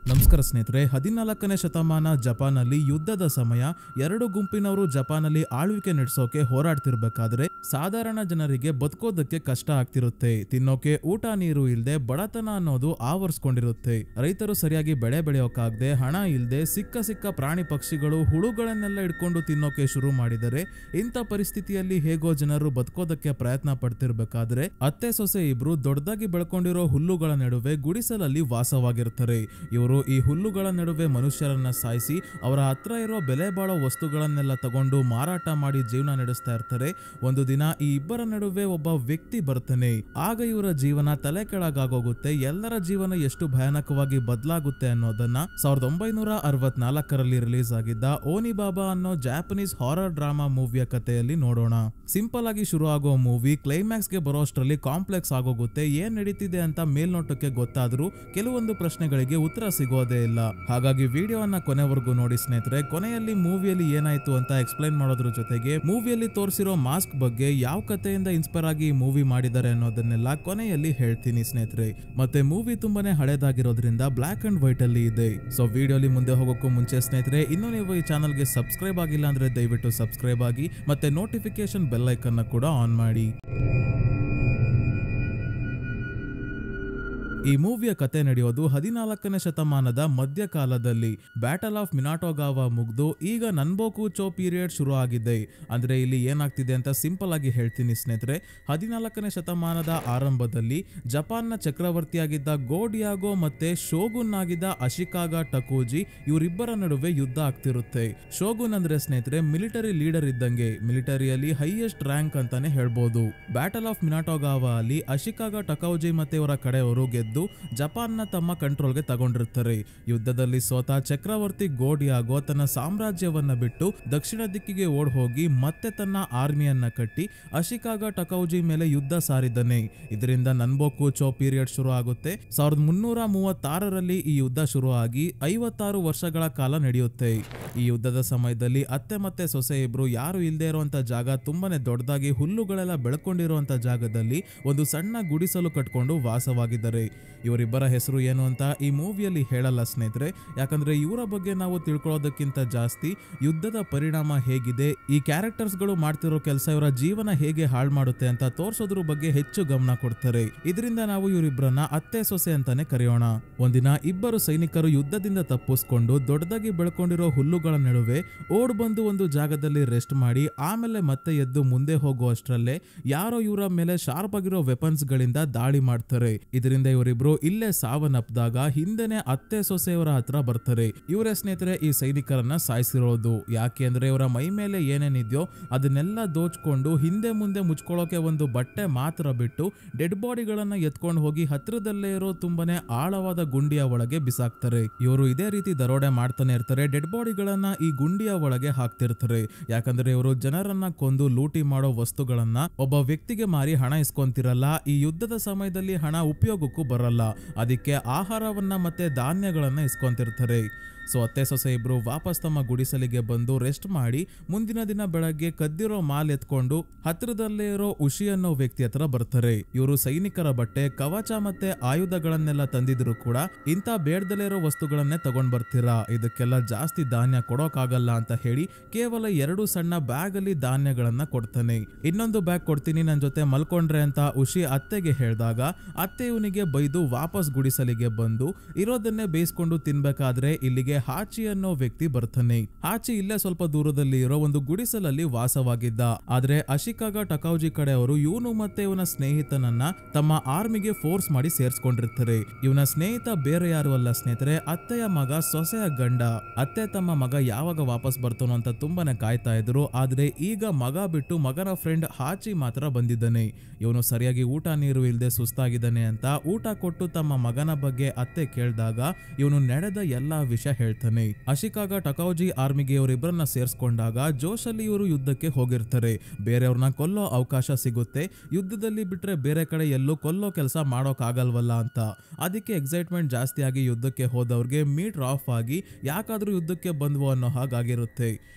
ನಮಸ್ಕಾರ ಸ್ನೇಹಿತರೆ, 14ನೇ ಶತಮಾನ ಜಪಾನಲ್ಲಿ ಯುದ್ಧದ ಸಮಯ ಎರಡು ಗುಂಪಿನವರು ಜಪಾನಲ್ಲಿ ಆಳ್ವಿಕೆ ನಡೆಸೋಕೆ ಹೋರಾಡ್ತಿರ್ಬೇಕಾದ್ರೆ ಸಾಧಾರಣ ಜನರಿಗೆ ಬದುಕೋದಕ್ಕೆ ಕಷ್ಟ ಆಗ್ತಿರುತ್ತೆ. ತಿನ್ನೋಕೆ ಊಟ ನೀರು ಇಲ್ದೆ ಬಡತನ ಅನ್ನೋದು ಆವರಿಸ್ಕೊಂಡಿರುತ್ತೆ. ರೈತರು ಸರಿಯಾಗಿ ಬೆಳೆ ಬೆಳೆಯೋಕಾಗದೆ ಹಣ ಇಲ್ದೆ ಸಿಕ್ಕ ಪ್ರಾಣಿ ಪಕ್ಷಿಗಳು ಹುಳುಗಳನ್ನೆಲ್ಲ ಇಟ್ಕೊಂಡು ತಿನ್ನೋಕೆ ಶುರು ಮಾಡಿದರೆ ಇಂಥ ಪರಿಸ್ಥಿತಿಯಲ್ಲಿ ಹೇಗೋ ಜನರು ಬದುಕೋದಕ್ಕೆ ಪ್ರಯತ್ನ ಪಡ್ತಿರ್ಬೇಕಾದ್ರೆ ಅತ್ತೆ ಸೊಸೆ ಇಬ್ರು ದೊಡ್ಡದಾಗಿ ಬೆಳ್ಕೊಂಡಿರೋ ಹುಲ್ಲುಗಳ ನಡುವೆ ಗುಡಿಸಲಲ್ಲಿ ವಾಸವಾಗಿರ್ತಾರೆ. ಇವರು ಈ ಹುಲ್ಲುಗಳ ನಡುವೆ ಮನುಷ್ಯರನ್ನ ಸಾಯಿಸಿ ಅವರ ಹತ್ರ ಇರೋ ಬೆಲೆ ಬಾಳೋ ವಸ್ತುಗಳನ್ನೆಲ್ಲ ತಗೊಂಡು ಮಾರಾಟ ಮಾಡಿ ಜೀವನ ನಡೆಸ್ತಾ ಇರ್ತಾರೆ. ಒಂದು ದಿನ ಈ ಇಬ್ಬರ ನಡುವೆ ಒಬ್ಬ ವ್ಯಕ್ತಿ ಬರ್ತಾನೆ. ಆಗ ಇವರ ಜೀವನ ತಲೆ ಕೆಳಗಾಗೋಗುತ್ತೆ. ಎಲ್ಲರ ಜೀವನ ಎಷ್ಟು ಭಯಾನಕವಾಗಿ ಬದಲಾಗುತ್ತೆ ಅನ್ನೋದನ್ನ 1964ರಲ್ಲಿ ರಿಲೀಸ್ ಆಗಿದ್ದ ಓನಿಬಾಬಾ ಅನ್ನೋ ಜಾಪನೀಸ್ ಹಾರರ್ ಡ್ರಾಮಾ ಮೂವಿಯ ಕಥೆಯಲ್ಲಿ ನೋಡೋಣ. ಸಿಂಪಲ್ ಆಗಿ ಶುರು ಆಗೋ ಮೂವಿ ಕ್ಲೈಮ್ಯಾಕ್ಸ್ ಗೆ ಬರೋಷ್ಟರಲ್ಲಿ ಕಾಂಪ್ಲೆಕ್ಸ್ ಆಗೋಗುತ್ತೆ. ಏನ್ ನಡೀತಿದೆ ಅಂತ ಮೇಲ್ನೋಟಕ್ಕೆ ಗೊತ್ತಾದ್ರೂ ಕೆಲವೊಂದು ಪ್ರಶ್ನೆಗಳಿಗೆ ಉತ್ತರ ಸಿಗೋದೇ ಇಲ್ಲ. ಹಾಗಾಗಿ ವಿಡಿಯೋವನ್ನ ಕೊನೆವರೆಗೂ ನೋಡಿ ಸ್ನೇಹಿತರೆ. ಕೊನೆಯಲ್ಲಿ ಮೂವಿಯಲ್ಲಿ ಏನಾಯ್ತು ಅಂತ ಎಕ್ಸ್ಪ್ಲೈನ್ ಮಾಡೋದ್ರ ಜೊತೆಗೆ ಮೂವಿಯಲ್ಲಿ ತೋರಿಸಿರೋ ಮಾಸ್ಕ್ ಬಗ್ಗೆ ಯಾವ ಕಥೆಯಿಂದ ಇನ್ಸ್ಪೈರ್ ಆಗಿ ಈ ಮೂವಿ ಮಾಡಿದ್ದಾರೆ ಅನ್ನೋದನ್ನೆಲ್ಲ ಕೊನೆಯಲ್ಲಿ ಹೇಳ್ತೀನಿ ಸ್ನೇಹಿತರೆ. ಮತ್ತೆ ಮೂವಿ ತುಂಬಾನೇ ಹಳೇದಾಗಿರೋದ್ರಿಂದ ಬ್ಲಾಕ್ ಅಂಡ್ ವೈಟ್ ಅಲ್ಲಿ ಇದೆ. ಸೊ ವಿಡಿಯೋಲಿ ಮುಂದೆ ಹೋಗೋಕ್ಕೂ ಮುಂಚೆ ಸ್ನೇಹಿತರೆ, ಇನ್ನು ನೀವು ಈ ಚಾನಲ್ಗೆ ಸಬ್ಸ್ಕ್ರೈಬ್ ಆಗಿಲ್ಲ ಅಂದ್ರೆ ದಯವಿಟ್ಟು ಸಬ್ಸ್ಕ್ರೈಬ್ ಆಗಿ ಮತ್ತೆ ನೋಟಿಫಿಕೇಶನ್ ಬೆಲ್ ಐಕನ್ ಕೂಡ ಆನ್ ಮಾಡಿ. ಈ ಮೂವಿಯ ಕತೆ ನಡೆಯೋದು 14ನೇ ಶತಮಾನದ ಮಧ್ಯಕಾಲದಲ್ಲಿ. ಬ್ಯಾಟಲ್ ಆಫ್ ಮಿನಾಟೋಗಾವಾ ಮುಗ್ದು ಈಗ ನನ್ಬೋಕು ಚೋ ಪೀರಿಯಡ್ ಶುರು ಆಗಿದೆ. ಅಂದ್ರೆ ಇಲ್ಲಿ ಏನಾಗ್ತಿದೆ ಅಂತ ಸಿಂಪಲ್ ಆಗಿ ಹೇಳ್ತೀನಿ ಸ್ನೇಹಿತರೆ. 14ನೇ ಶತಮಾನದ ಆರಂಭದಲ್ಲಿ ಜಪಾನ್ನ ಚಕ್ರವರ್ತಿಯಾಗಿದ್ದ ಗೋಡಿಯಾಗೋ ಮತ್ತೆ ಶೋಗುನ್ ಆಗಿದ್ದ ಅಶಿಕಾಗಾ ಟಕೂಜಿ ಇವರಿಬ್ಬರ ನಡುವೆ ಯುದ್ಧ ಆಗ್ತಿರುತ್ತೆ. ಶೋಗುನ್ ಅಂದ್ರೆ ಸ್ನೇಹಿತರೆ ಮಿಲಿಟರಿ ಲೀಡರ್ ಇದ್ದಂಗೆ, ಮಿಲಿಟರಿಯಲ್ಲಿ ಹೈಯೆಸ್ಟ್ ರ್ಯಾಂಕ್ ಅಂತಾನೆ ಹೇಳ್ಬೋದು. ಬ್ಯಾಟಲ್ ಆಫ್ ಮಿನಾಟೋಗಾವಾ ಅಲ್ಲಿ ಅಶಿಕಾಗಾ ಟಕೌಜಿ ಮತ್ತೆ ಇವರ ಕಡೆಯವರು ಗೆದ್ದು ಜಪಾನ್ನ ತಮ್ಮ ಕಂಟ್ರೋಲ್ಗೆ ತಗೊಂಡಿರ್ತಾರೆ. ಯುದ್ಧದಲ್ಲಿ ಸೋತ ಚಕ್ರವರ್ತಿ ಗೋಡಿಯಾಗೋ ತನ್ನ ಸಾಮ್ರಾಜ್ಯವನ್ನ ಬಿಟ್ಟು ದಕ್ಷಿಣ ದಿಕ್ಕಿಗೆ ಓಡ್ ಹೋಗಿ ಮತ್ತೆ ತನ್ನ ಆರ್ಮಿಯನ್ನ ಕಟ್ಟಿ ಅಶಿಕಾಗಾ ಟಕೌಜಿ ಮೇಲೆ ಯುದ್ಧ ಸಾರಿದ್ದಾನೆ. ಇದರಿಂದ ನನ್ಬೋಕು ಚೋ ಪೀರಿಯಡ್ ಶುರು ಆಗುತ್ತೆ. 1336ರಲ್ಲಿ ಈ ಯುದ್ಧ ಶುರು ಆಗಿ 56 ವರ್ಷಗಳ ಕಾಲ ನಡೆಯುತ್ತೆ. ಈ ಯುದ್ಧದ ಸಮಯದಲ್ಲಿ ಅತ್ತೆ ಮತ್ತೆ ಸೊಸೆ ಇಬ್ರು ಯಾರು ಇಲ್ದೇ ಇರುವಂತ ಜಾಗ, ತುಂಬಾನೇ ದೊಡ್ಡದಾಗಿ ಹುಲ್ಲುಗಳೆಲ್ಲ ಬೆಳ್ಕೊಂಡಿರುವಂತ ಜಾಗದಲ್ಲಿ ಒಂದು ಸಣ್ಣ ಗುಡಿಸಲು ಕಟ್ಕೊಂಡು ವಾಸವಾಗಿದ್ದಾರೆ. ಇವರಿಬ್ಬರ ಹೆಸರು ಏನು ಅಂತ ಈ ಮೂವಿಯಲ್ಲಿ ಹೇಳಲ್ಲ ಸ್ನೇಹಿತರೆ. ಯಾಕಂದ್ರೆ ಇವರ ಬಗ್ಗೆ ನಾವು ತಿಳ್ಕೊಳ್ಳೋದಕ್ಕಿಂತ ಜಾಸ್ತಿ ಯುದ್ಧದ ಪರಿಣಾಮ ಹೇಗಿದೆ, ಈ ಕ್ಯಾರೆಕ್ಟರ್ಸ್ ಗಳು ಮಾಡ್ತಿರೋ ಕೆಲಸ ಇವರ ಜೀವನ ಹೇಗೆ ಹಾಳು ಮಾಡುತ್ತೆ ಅಂತ ತೋರ್ಸೋದ್ರ ಬಗ್ಗೆ ಹೆಚ್ಚು ಗಮನ ಕೊಡ್ತಾರೆ. ಇದರಿಂದ ನಾವು ಇವರಿಬ್ಬರನ್ನ ಅತ್ತೆ ಸೊಸೆ ಅಂತಾನೆ ಕರೆಯೋಣ. ಒಂದಿನ ಇಬ್ಬರು ಸೈನಿಕರು ಯುದ್ಧದಿಂದ ತಪ್ಪಿಸ್ಕೊಂಡು ದೊಡ್ಡದಾಗಿ ಬೆಳ್ಕೊಂಡಿರೋ ಹುಲ್ಲುಗಳ ನಡುವೆ ಓಡ್ ಬಂದು ಒಂದು ಜಾಗದಲ್ಲಿ ರೆಸ್ಟ್ ಮಾಡಿ ಆಮೇಲೆ ಮತ್ತೆ ಎದ್ದು ಮುಂದೆ ಹೋಗುವಷ್ಟರಲ್ಲೇ ಯಾರೋ ಇವರ ಮೇಲೆ ಶಾರ್ಪ್ ಆಗಿರೋ ವೆಪನ್ಸ್ ಗಳಿಂದ ದಾಳಿ ಮಾಡ್ತಾರೆ. ಇದರಿಂದ ಇವರಿಬ್ರು ಇಲ್ಲೇ ಸಾವನ್ನಪ್ಪಿದಾಗ ಹಿಂದೆನೆ ಅತ್ತೆ ಸೊಸೆಯವರ ಹತ್ರ ಬರ್ತಾರೆ. ಇವರೇ ಸ್ನೇಹಿತರೆ ಈ ಸೈನಿಕರನ್ನ ಸಾಯಿಸಿರೋದು. ಯಾಕೆ ಅಂದ್ರೆ ಇವರ ಮೈ ಮೇಲೆ ಏನೇನಿದ್ಯೋ ಅದನ್ನೆಲ್ಲ ದೋಚ್ಕೊಂಡು ಹಿಂದೆ ಮುಂದೆ ಮುಚ್ಕೊಳ್ಳೋಕೆ ಒಂದು ಬಟ್ಟೆ ಮಾತ್ರ ಬಿಟ್ಟು ಡೆಡ್ ಬಾಡಿಗಳನ್ನ ಎತ್ಕೊಂಡು ಹೋಗಿ ಹತ್ರದಲ್ಲೇ ಇರೋ ತುಂಬಾನೇ ಆಳವಾದ ಗುಂಡಿಯ ಒಳಗೆ ಬಿಸಾಕ್ತಾರೆ. ಇವರು ಇದೇ ರೀತಿ ದರೋಡೆ ಮಾಡ್ತಾನೆ ಇರ್ತಾರೆ. ಡೆಡ್ ಬಾಡಿಗಳನ್ನ ಈ ಗುಂಡಿಯ ಒಳಗೆ ಹಾಕ್ತಿರ್ತಾರೆ. ಯಾಕಂದ್ರೆ ಇವರು ಜನರನ್ನ ಕೊಂದು ಲೂಟಿ ಮಾಡೋ ವಸ್ತುಗಳನ್ನ ಒಬ್ಬ ವ್ಯಕ್ತಿಗೆ ಮಾರಿ ಹಣ ಇಸ್ಕೊಂತಿರಲ್ಲ. ಈ ಯುದ್ಧದ ಸಮಯದಲ್ಲಿ ಹಣ ಉಪಯೋಗಕ್ಕೂ ಬರಲ್ಲ. ಅದಕ್ಕೆ ಆಹಾರವನ್ನ ಮತ್ತೆ ಧಾನ್ಯಗಳನ್ನ ಇಸ್ಕೊಂತಿರ್ತಾರೆ. ಸೊ ಅತ್ತೆ ಸೊಸೆ ಇಬ್ರು ವಾಪಸ್ ತಮ್ಮ ಗುಡಿಸಲಿಗೆ ಬಂದು ರೆಸ್ಟ್ ಮಾಡಿ ಮುಂದಿನ ದಿನ ಬೆಳಗ್ಗೆ ಕದ್ದಿರೋ ಮಾಲ್ ಎತ್ಕೊಂಡು ಹತ್ರದಲ್ಲೇ ಇರೋ ಉಷಿ ಅನ್ನೋ ವ್ಯಕ್ತಿ ಹತ್ರ ಬರ್ತಾರೆ. ಇವರು ಸೈನಿಕರ ಬಟ್ಟೆ, ಕವಚ ಮತ್ತೆ ಆಯುಧಗಳನ್ನೆಲ್ಲ ತಂದಿದ್ರು ಕೂಡ ಇಂಥ ಬೇಡದಲ್ಲೇ ಇರೋ ವಸ್ತುಗಳನ್ನೇ ತಗೊಂಡ್ ಬರ್ತೀರಾ, ಇದಕ್ಕೆಲ್ಲ ಜಾಸ್ತಿ ಧಾನ್ಯ ಕೊಡೋಕಾಗಲ್ಲ ಅಂತ ಹೇಳಿ ಕೇವಲ 2 ಸಣ್ಣ ಬ್ಯಾಗ್ ಅಲ್ಲಿ ಧಾನ್ಯಗಳನ್ನ ಕೊಡ್ತಾನೆ. ಇನ್ನೊಂದು ಬ್ಯಾಗ್ ಕೊಡ್ತೀನಿ ನನ್ ಜೊತೆ ಮಲ್ಕೊಂಡ್ರೆ ಅಂತ ಉಷಿ ಅತ್ತೆಗೆ ಹೇಳಿದಾಗ ಅತ್ತೆ ಇವನಿಗೆ ಬೈದು ವಾಪಸ್ ಗುಡಿಸಲಿಗೆ ಬಂದು ಇರೋದನ್ನೇ ಬೇಯಿಸ್ಕೊಂಡು ತಿನ್ಬೇಕಾದ್ರೆ ಇಲ್ಲಿಗೆ ಹಾಚಿ ಅನ್ನೋ ವ್ಯಕ್ತಿ ಬರ್ತಾನೆ. ಹಾಚಿ ಇಲ್ಲೇ ಸ್ವಲ್ಪ ದೂರದಲ್ಲಿ ಇರೋ ಒಂದು ಗುಡಿಸಲಲ್ಲಿ ವಾಸವಾಗಿದ್ದ. ಆದ್ರೆ ಅಶಿಕಾಗಾ ಟಕೌಜಿ ಕಡೆಯವರು ಇವನು ಮತ್ತೆ ಇವನ ಸ್ನೇಹಿತನನ್ನ ತಮ್ಮ ಆರ್ಮಿಗೆ ಫೋರ್ಸ್ ಮಾಡಿ ಸೇರ್ಸ್ಕೊಂಡಿರ್ತಾರೆ. ಇವನ ಸ್ನೇಹಿತ ಬೇರೆ ಯಾರು ಅಲ್ಲ ಸ್ನೇಹಿತರೆ, ಅತ್ತೆಯ ಮಗ, ಸೊಸೆಯ ಗಂಡ. ಅತ್ತೆ ತಮ್ಮ ಮಗ ಯಾವಾಗ ವಾಪಸ್ ಬರ್ತಾನೋ ಅಂತ ತುಂಬಾನೇ ಕಾಯ್ತಾ ಇದ್ರು. ಆದ್ರೆ ಈಗ ಮಗ ಬಿಟ್ಟು ಮಗನ ಫ್ರೆಂಡ್ ಹಾಚಿ ಮಾತ್ರ ಬಂದಿದ್ದಾನೆ. ಇವನು ಸರಿಯಾಗಿ ಊಟ ನೀರು ಇಲ್ಲದೆ ಸುಸ್ತಾಗಿದ್ದಾನೆ ಅಂತ ಊಟ ಕೊಟ್ಟು ತಮ್ಮ ಮಗನ ಬಗ್ಗೆ ಅತ್ತೆ ಕೇಳಿದಾಗ ಇವನು ನಡೆದ ಎಲ್ಲಾ ವಿಷಯ ಹೇಳ್ತಾನೆ. ಅಶಿಕಾಗಾ ಟಕೌಜಿ ಆರ್ಮಿಗೆ ಇವರಿಬ್ಬರನ್ನ ಸೇರ್ಸ್ಕೊಂಡಾಗ ಜೋಶಲ್ಲಿ ಇವರು ಯುದ್ಧಕ್ಕೆ ಹೋಗಿರ್ತಾರೆ. ಬೇರೆಯವ್ರನ್ನ ಕೊಲ್ಲೋ ಅವಕಾಶ ಸಿಗುತ್ತೆ. ಯುದ್ಧದಲ್ಲಿ ಬಿಟ್ರೆ ಬೇರೆ ಕಡೆ ಎಲ್ಲೂ ಕೊಲ್ಲೋ ಕೆಲಸ ಮಾಡೋಕ್ ಆಗಲ್ವಲ್ಲ ಅಂತ. ಅದಕ್ಕೆ ಎಕ್ಸೈಟ್ಮೆಂಟ್ ಜಾಸ್ತಿ ಆಗಿ ಯುದ್ಧಕ್ಕೆ ಹೋದವ್ರಿಗೆ ಮೀಟರ್ ಆಫ್ ಆಗಿ ಯಾಕಾದ್ರೂ ಯುದ್ಧಕ್ಕೆ ಬಂದ್ವು ಅನ್ನೋ ಹಾಗಾಗಿರುತ್ತೆ.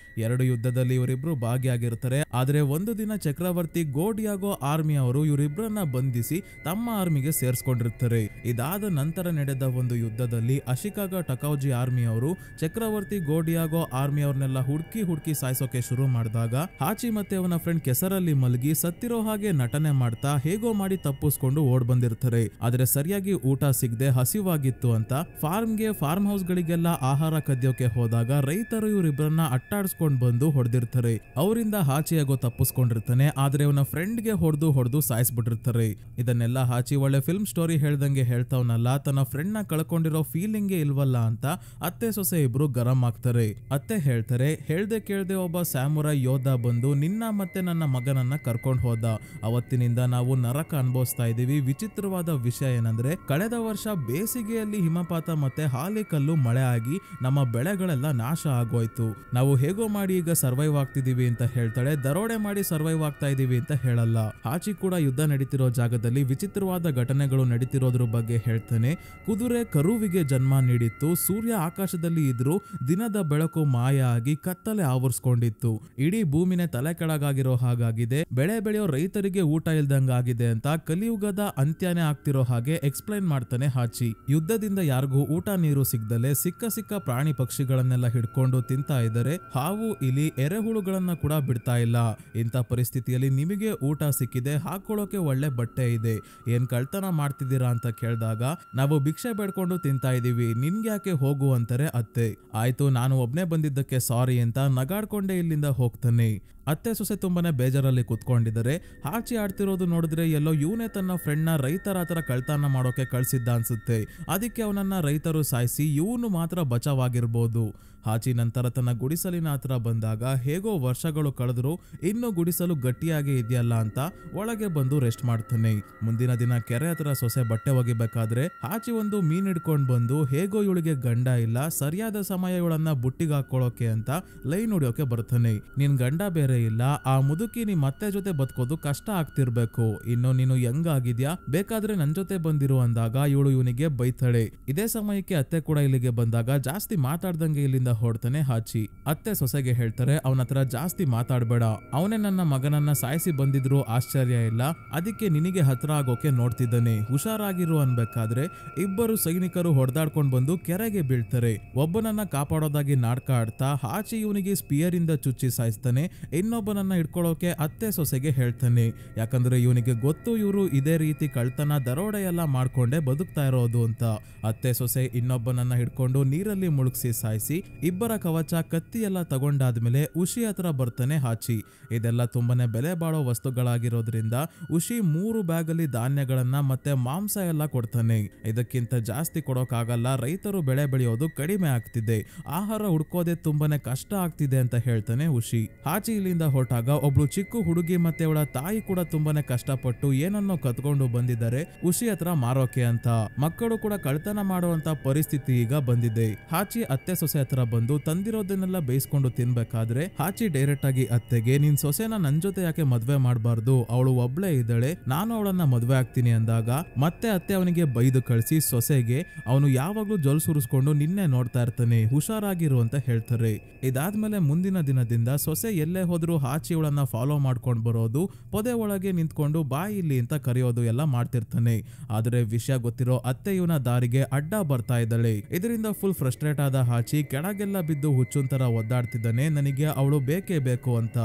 ಎರಡು ಯುದ್ಧದಲ್ಲಿ ಇವರಿಬ್ರು ಭಾಗಿಯಾಗಿರ್ತಾರೆ. ಆದ್ರೆ ಒಂದು ದಿನ ಚಕ್ರವರ್ತಿ ಗೋಡಿಯಾಗೋ ಆರ್ಮಿ ಅವರು ಇವರಿಬ್ರನ್ನ ಬಂಧಿಸಿ ತಮ್ಮ ಆರ್ಮಿಗೆ ಸೇರಿಸ್ಕೊಂಡಿರ್ತಾರೆ. ಇದಾದ ನಂತರ ನಡೆದ ಒಂದು ಯುದ್ಧದಲ್ಲಿ ಅಶಿಕಾಗ ಟಕೌಜಿ ಆರ್ಮಿ ಅವರು ಚಕ್ರವರ್ತಿ ಗೋಡಿಯಾಗೋ ಆರ್ಮಿ ಅವ್ರನ್ನೆಲ್ಲ ಹುಡುಕಿ ಸಾಯಿಸೋಕೆ ಶುರು ಮಾಡಿದಾಗ ಹಾಚಿ ಮತ್ತೆ ಅವನ ಫ್ರೆಂಡ್ ಕೆಸರಲ್ಲಿ ಮಲಗಿ ಸತ್ತಿರೋ ಹಾಗೆ ನಟನೆ ಮಾಡ್ತಾ ಹೇಗೋ ಮಾಡಿ ತಪ್ಪಿಸ್ಕೊಂಡು ಓಡ್ ಬಂದಿರ್ತಾರೆ. ಆದ್ರೆ ಸರಿಯಾಗಿ ಊಟ ಸಿಗದೆ ಹಸಿವಾಗಿತ್ತು ಅಂತ ಫಾರ್ಮ್ ಹೌಸ್ ಗಳಿಗೆಲ್ಲ ಆಹಾರ ಕದಿಯೋಕೆ ಹೋದಾಗ ರೈತರು ಇವರಿಬ್ಬರನ್ನ ಅಟ್ಟಾಡ್ಸ್ಕೊಂಡ್ ಬಂದು ಹೊಡೆದಿರ್ತಾರೆ. ಅವರಿಂದ ಹಾಚಿಯಾಗೋ ತಪ್ಪಿಸ್ಕೊಂಡಿರ್ತಾನೆ. ಆದ್ರೆ ಅವನ ಫ್ರೆಂಡ್ ಗೆ ಹೊಡೆದು ಸಾಯಿಸ್ಬಿಟ್ಟಿರ್ತಾರೆ. ಇದನ್ನೆಲ್ಲ ಹಾಚಿ ಒಳ್ಳೆ ಫಿಲ್ಮ್ ಸ್ಟೋರಿ ಹೇಳ್ದಂಗೆ ಹೇಳ್ತಾವನಲ್ಲ, ತನ್ನ ಫ್ರೆಂಡ್ ನ ಕಳ್ಕೊಂಡಿರೋ ಫೀಲಿಂಗ್ ಇಲ್ವಲ್ಲ ಅಂತ ಅತ್ತೆ ಸೊಸೆ ಇಬ್ರು ಗರಂ ಆಗ್ತಾರೆ. ಅತ್ತೆ ಹೇಳ್ತಾರೆ, ಹೇಳ್ದೆ ಕೇಳ್ದೆ ಒಬ್ಬ ಸ್ಯಾಮುರೈ ಯೋಧ ಬಂದು ನಿನ್ನ ಮತ್ತೆ ನನ್ನ ಮಗನನ್ನ ಕರ್ಕೊಂಡು ಹೋದ. ಅವತ್ತಿನಿಂದ ನಾವು ನರಕ ಅನುಭವಿಸ್ತಾ ಇದೀವಿ. ವಿಚಿತ್ರವಾದ ವಿಷಯ ಏನಂದ್ರೆ ಕಳೆದ ವರ್ಷ ಬೇಸಿಗೆಯಲ್ಲಿ ಹಿಮಪಾತ ಮತ್ತೆ ಹಾಲಿಕಲ್ಲು ಮಳೆ ಆಗಿ ನಮ್ಮ ಬೆಳೆಗಳೆಲ್ಲ ನಾಶ ಆಗೋಯ್ತು. ನಾವು ಹೇಗೋ ಮಾಡಿ ಈಗ ಸರ್ವೈವ್ ಆಗ್ತಿದೀವಿ ಅಂತ ಹೇಳ್ತಾಳೆ. ದರೋಡೆ ಮಾಡಿ ಸರ್ವೈವ್ ಆಗ್ತಾ ಇದೀವಿ ಅಂತ ಹೇಳಲ್ಲ. ಹಾಚಿ ಕೂಡ ಯುದ್ಧ ನಡೀತಿರೋ ಜಾಗದಲ್ಲಿ ವಿಚಿತ್ರವಾದ ಘಟನೆಗಳು ನಡೀತಿರೋದ್ರ ಬಗ್ಗೆ ಹೇಳ್ತಾನೆ. ಕುದುರೆ ಕರುವಿಗೆ ಜನ್ಮ ನೀಡಿತ್ತು. ಸೂರ್ಯ ಆಕಾಶದಲ್ಲಿ ಇದ್ರು ದಿನದ ಬೆಳಕು ಮಾಯ ಆಗಿ ಕತ್ತಲೆ ಆವರಿಸ್ಕೊಂಡಿತ್ತು. ಇಡೀ ಭೂಮಿನೇ ತಲೆ ಕೆಳಗಾಗಿರೋ ಹಾಗಾಗಿದೆ. ಬೆಳೆ ಬೆಳೆಯೋ ರೈತರಿಗೆ ಊಟ ಇಲ್ದಂಗ ಆಗಿದೆ ಅಂತ ಕಲಿಯುಗದ ಅಂತ್ಯನೇ ಆಗ್ತಿರೋ ಹಾಗೆ ಎಕ್ಸ್ಪ್ಲೈನ್ ಮಾಡ್ತಾನೆ ಹಾಚಿ. ಯುದ್ಧದಿಂದ ಯಾರಿಗೂ ಊಟ ನೀರು ಸಿಗ್ದಲೆ ಸಿಕ್ಕ ಪ್ರಾಣಿ ಪಕ್ಷಿಗಳನ್ನೆಲ್ಲ ಹಿಡ್ಕೊಂಡು ತಿಂತಾ ಇದ್ದಾರೆ. ಹಾವು ಇಲಿ ಎರೆಹುಳುಗಳನ್ನ ಕೂಡ ಬಿಡ್ತಾ ಇಲ್ಲ. ಇಂಥ ಪರಿಸ್ಥಿತಿಯಲ್ಲಿ ನಿಮಗೆ ಊಟ ಸಿಕ್ಕಿದೆ, ಹಾಕೊಳ್ಳೋಕೆ ಒಳ್ಳೆ ಬಟ್ಟೆ ಇದೆ, ಏನ್ ಕಳ್ತನ ಮಾಡ್ತಿದ್ದೀರಾ ಅಂತ ಕೇಳಿದಾಗ ನಾವು ಭಿಕ್ಷೆ ಬೇಡ್ಕೊಂಡು ತಿಂತಾ ಇದೀವಿ, ನಿನ್ಗೆ ಯಾಕೆ ಹೋಗು ಅಂತಾರೆ ಅತ್ತೆ. ಆಯ್ತು ನಾನು ಒಬ್ನೇ ಬಂದಿದ್ದಕ್ಕೆ ಸಾರಿ ಅಂತ ನಗಾಡ್ಕೊಂಡೆ ಇಲ್ಲಿಂದ ಹೋಗ್ತಾನೆ. ಅತ್ತೆ ಸೊಸೆ ತುಂಬಾನೇ ಬೇಜಾರಲ್ಲಿ ಕುತ್ಕೊಂಡಿದ್ದಾರೆ. ಹಾಚಿ ಆಡ್ತಿರೋದು ನೋಡಿದ್ರೆ ಎಲ್ಲೋ ಇವನೇ ತನ್ನ ಫ್ರೆಂಡ್ ನ ರೈತರ ಹತ್ರ ಕಳ್ತನ ಮಾಡೋಕೆ ಕಳ್ಸಿದ್ದ ಅನ್ಸುತ್ತೆ. ಅದಕ್ಕೆ ಅವನನ್ನ ರೈತರು ಸಾಯಿಸಿ ಇವನು ಮಾತ್ರ ಬಚಾವಾಗಿರ್ಬೋದು. ಹಾಚಿ ನಂತರ ತನ್ನ ಗುಡಿಸಲಿನ ಹತ್ರ ಬಂದಾಗ ಹೇಗೋ ವರ್ಷಗಳು ಕಳೆದ್ರು ಇನ್ನು ಗುಡಿಸಲು ಗಟ್ಟಿಯಾಗಿ ಇದೆಯಲ್ಲ ಅಂತ ಒಳಗೆ ಬಂದು ರೆಸ್ಟ್ ಮಾಡ್ತಾನೆ. ಮುಂದಿನ ದಿನ ಕೆರೆ ಹತ್ರ ಸೊಸೆ ಬಟ್ಟೆ ಒಗಿಬೇಕಾದ್ರೆ ಹಾಚಿ ಒಂದು ಮೀನ್ ಹಿಡ್ಕೊಂಡ್ ಬಂದು ಹೇಗೋ ಇವಳಿಗೆ ಗಂಡ ಇಲ್ಲ, ಸರಿಯಾದ ಸಮಯ ಇವಳನ್ನ ಬುಟ್ಟಿಗೆ ಹಾಕೊಳ್ಳೋಕೆ ಅಂತ ಲೈನ್ ಹೊಡಿಯೋಕೆ ಬರ್ತಾನೆ. ನಿನ್ ಗಂಡ ಬೇರೆ ಇಲ್ಲ, ಆ ಮುದುಕಿ ನಿಮ್ ಅತ್ತೆ ಜೊತೆ ಬದುಕೋದು ಕಷ್ಟ ಆಗ್ತಿರ್ಬೇಕು, ಇನ್ನು ನೀನು ಹೆಂಗಾಗಿದ್ಯಾ, ಬೇಕಾದ್ರೆ ನನ್ ಜೊತೆ ಬಂದಿರು ಅಂದಾಗ ಇವಳು ಇವನಿಗೆ ಬೈತಾಳೆ. ಇದೇ ಸಮಯಕ್ಕೆ ಅತ್ತೆ ಕೂಡ ಇಲ್ಲಿಗೆ ಬಂದಾಗ ಜಾಸ್ತಿ ಮಾತಾಡ್ದಂಗೆ ಇಲ್ಲಿಂದ ಹೊಡ್ತಾನೆ ಹಾಚಿ. ಅತ್ತೆ ಸೊಸೆಗೆ ಹೇಳ್ತಾರೆ, ಅವನ ಹತ್ರ ಜಾಸ್ತಿ ಮಾತಾಡ್ಬೇಡ, ಅವನೇ ನನ್ನ ಮಗನನ್ನ ಸಾಯಿಸಿ ಬಂದಿದ್ರು ಆಶ್ಚರ್ಯ ಇಲ್ಲ, ಅದಕ್ಕೆ ನಿನಗೆ ಹತ್ರ ಆಗೋಕೆ ನೋಡ್ತಿದ್ದಾನೆ, ಹುಷಾರಾಗಿರು ಅನ್ಬೇಕಾದ್ರೆ ಇಬ್ಬರು ಸೈನಿಕರು ಹೊಡೆದಾಡ್ಕೊಂಡ್ ಬಂದು ಕೆರೆಗೆ ಬೀಳ್ತಾರೆ. ಒಬ್ಬನನ್ನ ಕಾಪಾಡೋದಾಗಿ ನಾಟಕ ಆಡ್ತಾ ಹಾಚಿ ಇವನಿಗೆ ಸ್ಪಿಯರ್ ಇಂದ ಚುಚ್ಚಿ ಸಾಯಿಸ್ತಾನೆ. ಇನ್ನೊಬ್ಬನನ್ನ ಹಿಡ್ಕೊಳ್ಳೋಕೆ ಅತ್ತೆ ಸೊಸೆಗೆ ಹೇಳ್ತಾನೆ. ಯಾಕಂದ್ರೆ ಇವನಿಗೆ ಗೊತ್ತು ಇವರು ಇದೇ ರೀತಿ ಕಳ್ತನ ದರೋಡೆ ಎಲ್ಲ ಮಾಡ್ಕೊಂಡೆ ಬದುಕ್ತಾ ಇರೋದು ಅಂತ. ಅತ್ತೆ ಸೊಸೆ ಇನ್ನೊಬ್ಬನನ್ನ ಹಿಡ್ಕೊಂಡು ನೀರಲ್ಲಿ ಮುಳುಗಿಸಿ ಸಾಯಿಸಿ ಇಬ್ಬರ ಕವಚ ಕತ್ತಿ ಎಲ್ಲ ತಗೊಂಡಾದ್ಮೇಲೆ ಉಷಿ ಹತ್ರ ಬರ್ತಾನೆ ಹಾಚಿ. ಇದೆಲ್ಲ ತುಂಬಾನೇ ಬೆಲೆ ಬಾಳೋ ವಸ್ತುಗಳಾಗಿರೋದ್ರಿಂದ ಉಷಿ 3 ಬ್ಯಾಗಲ್ಲಿ ಧಾನ್ಯಗಳನ್ನ ಮತ್ತೆ ಮಾಂಸ ಎಲ್ಲ ಕೊಡ್ತಾನೆ. ಇದಕ್ಕಿಂತ ಜಾಸ್ತಿ ಕೊಡೋಕಾಗಲ್ಲ, ರೈತರು ಬೆಳೆ ಬೆಳೆಯೋದು ಕಡಿಮೆ ಆಗ್ತಿದೆ, ಆಹಾರ ಹುಡ್ಕೋದೆ ತುಂಬಾನೇ ಕಷ್ಟ ಆಗ್ತಿದೆ ಅಂತ ಹೇಳ್ತಾನೆ ಉಷಿ. ಹಾಚಿ ಇಲ್ಲಿಂದ ಹೊರಟಾಗ ಒಬ್ಳು ಚಿಕ್ಕ ಹುಡುಗಿ ಮತ್ತೆ ಅವಳ ತಾಯಿ ಕೂಡ ತುಂಬಾನೇ ಕಷ್ಟಪಟ್ಟು ಏನನ್ನೋ ಕತ್ಕೊಂಡು ಬಂದಿದ್ದಾರೆ ಉಷಿ ಹತ್ರ ಮಾರೋಕೆ ಅಂತ. ಮಕ್ಕಳು ಕೂಡ ಕಳ್ತನ ಮಾಡುವಂತ ಪರಿಸ್ಥಿತಿ ಈಗ ಬಂದಿದೆ. ಹಾಚಿ ಅತ್ತೆ ಸೊಸೆ ಹತ್ರ ಬಂದು ತಂದಿರೋದನ್ನೆಲ್ಲ ಬೇಯಿಸ್ಕೊಂಡು ತಿನ್ಬೇಕಾದ್ರೆ ಹಾಚಿ ಡೈರೆಕ್ಟ್ ಆಗಿ ಅತ್ತೆಗೆ, ನಿನ್ ಸೊಸೆನ ನನ್ ಜೊತೆ ಯಾಕೆ ಮದ್ವೆ ಮಾಡಬಾರ್ದು, ಅವಳು ಒಬ್ಳೇ ಇದ್ದಾಳೆ, ನಾನು ಅವಳನ್ನ ಮದ್ವೆ ಆಗ್ತೀನಿ ಅಂದಾಗ ಮತ್ತೆ ಅತ್ತೆ ಅವನಿಗೆ ಬೈದು ಕಳಿಸಿ ಸೊಸೆಗೆ ಅವನು ಯಾವಾಗ್ಲೂ ಜೊಲ್ ಸುರಿಸ್ಕೊಂಡು ನಿನ್ನೆ ನೋಡ್ತಾ ಇರ್ತಾನೆ, ಹುಷಾರಾಗಿರು ಅಂತ ಹೇಳ್ತಾರೆ. ಇದಾದ್ಮೇಲೆ ಮುಂದಿನ ದಿನದಿಂದ ಸೊಸೆ ಎಲ್ಲೇ ಹೋದ್ರು ಹಾಚಿ ಅವಳನ್ನ ಫಾಲೋ ಮಾಡ್ಕೊಂಡ್ ಬರೋದು, ಪೊದೆ ಒಳಗೆ ನಿಂತ್ಕೊಂಡು ಬಾಯಿ ಇಲ್ಲಿ ಅಂತ ಕರೆಯೋದು ಎಲ್ಲ ಮಾಡ್ತಿರ್ತಾನೆ. ಆದ್ರೆ ವಿಷಯ ಗೊತ್ತಿರೋ ಅತ್ತೆ ಇವನ ದಾರಿಗೆ ಅಡ್ಡ ಬರ್ತಾ ಇದ್ದಾಳೆ. ಇದರಿಂದ ಫುಲ್ ಫ್ರಸ್ಟ್ರೇಟ್ ಆದ ಹಾಚಿ ಕೆಳಗೆಲ್ಲ ಬಿದ್ದು ಹುಚ್ಚುಂತರ ಒದ್ದಾಡ್ತಿದ್ದಾನೆ, ನನಗೆ ಅವಳು ಬೇಕೇ ಬೇಕು ಅಂತ.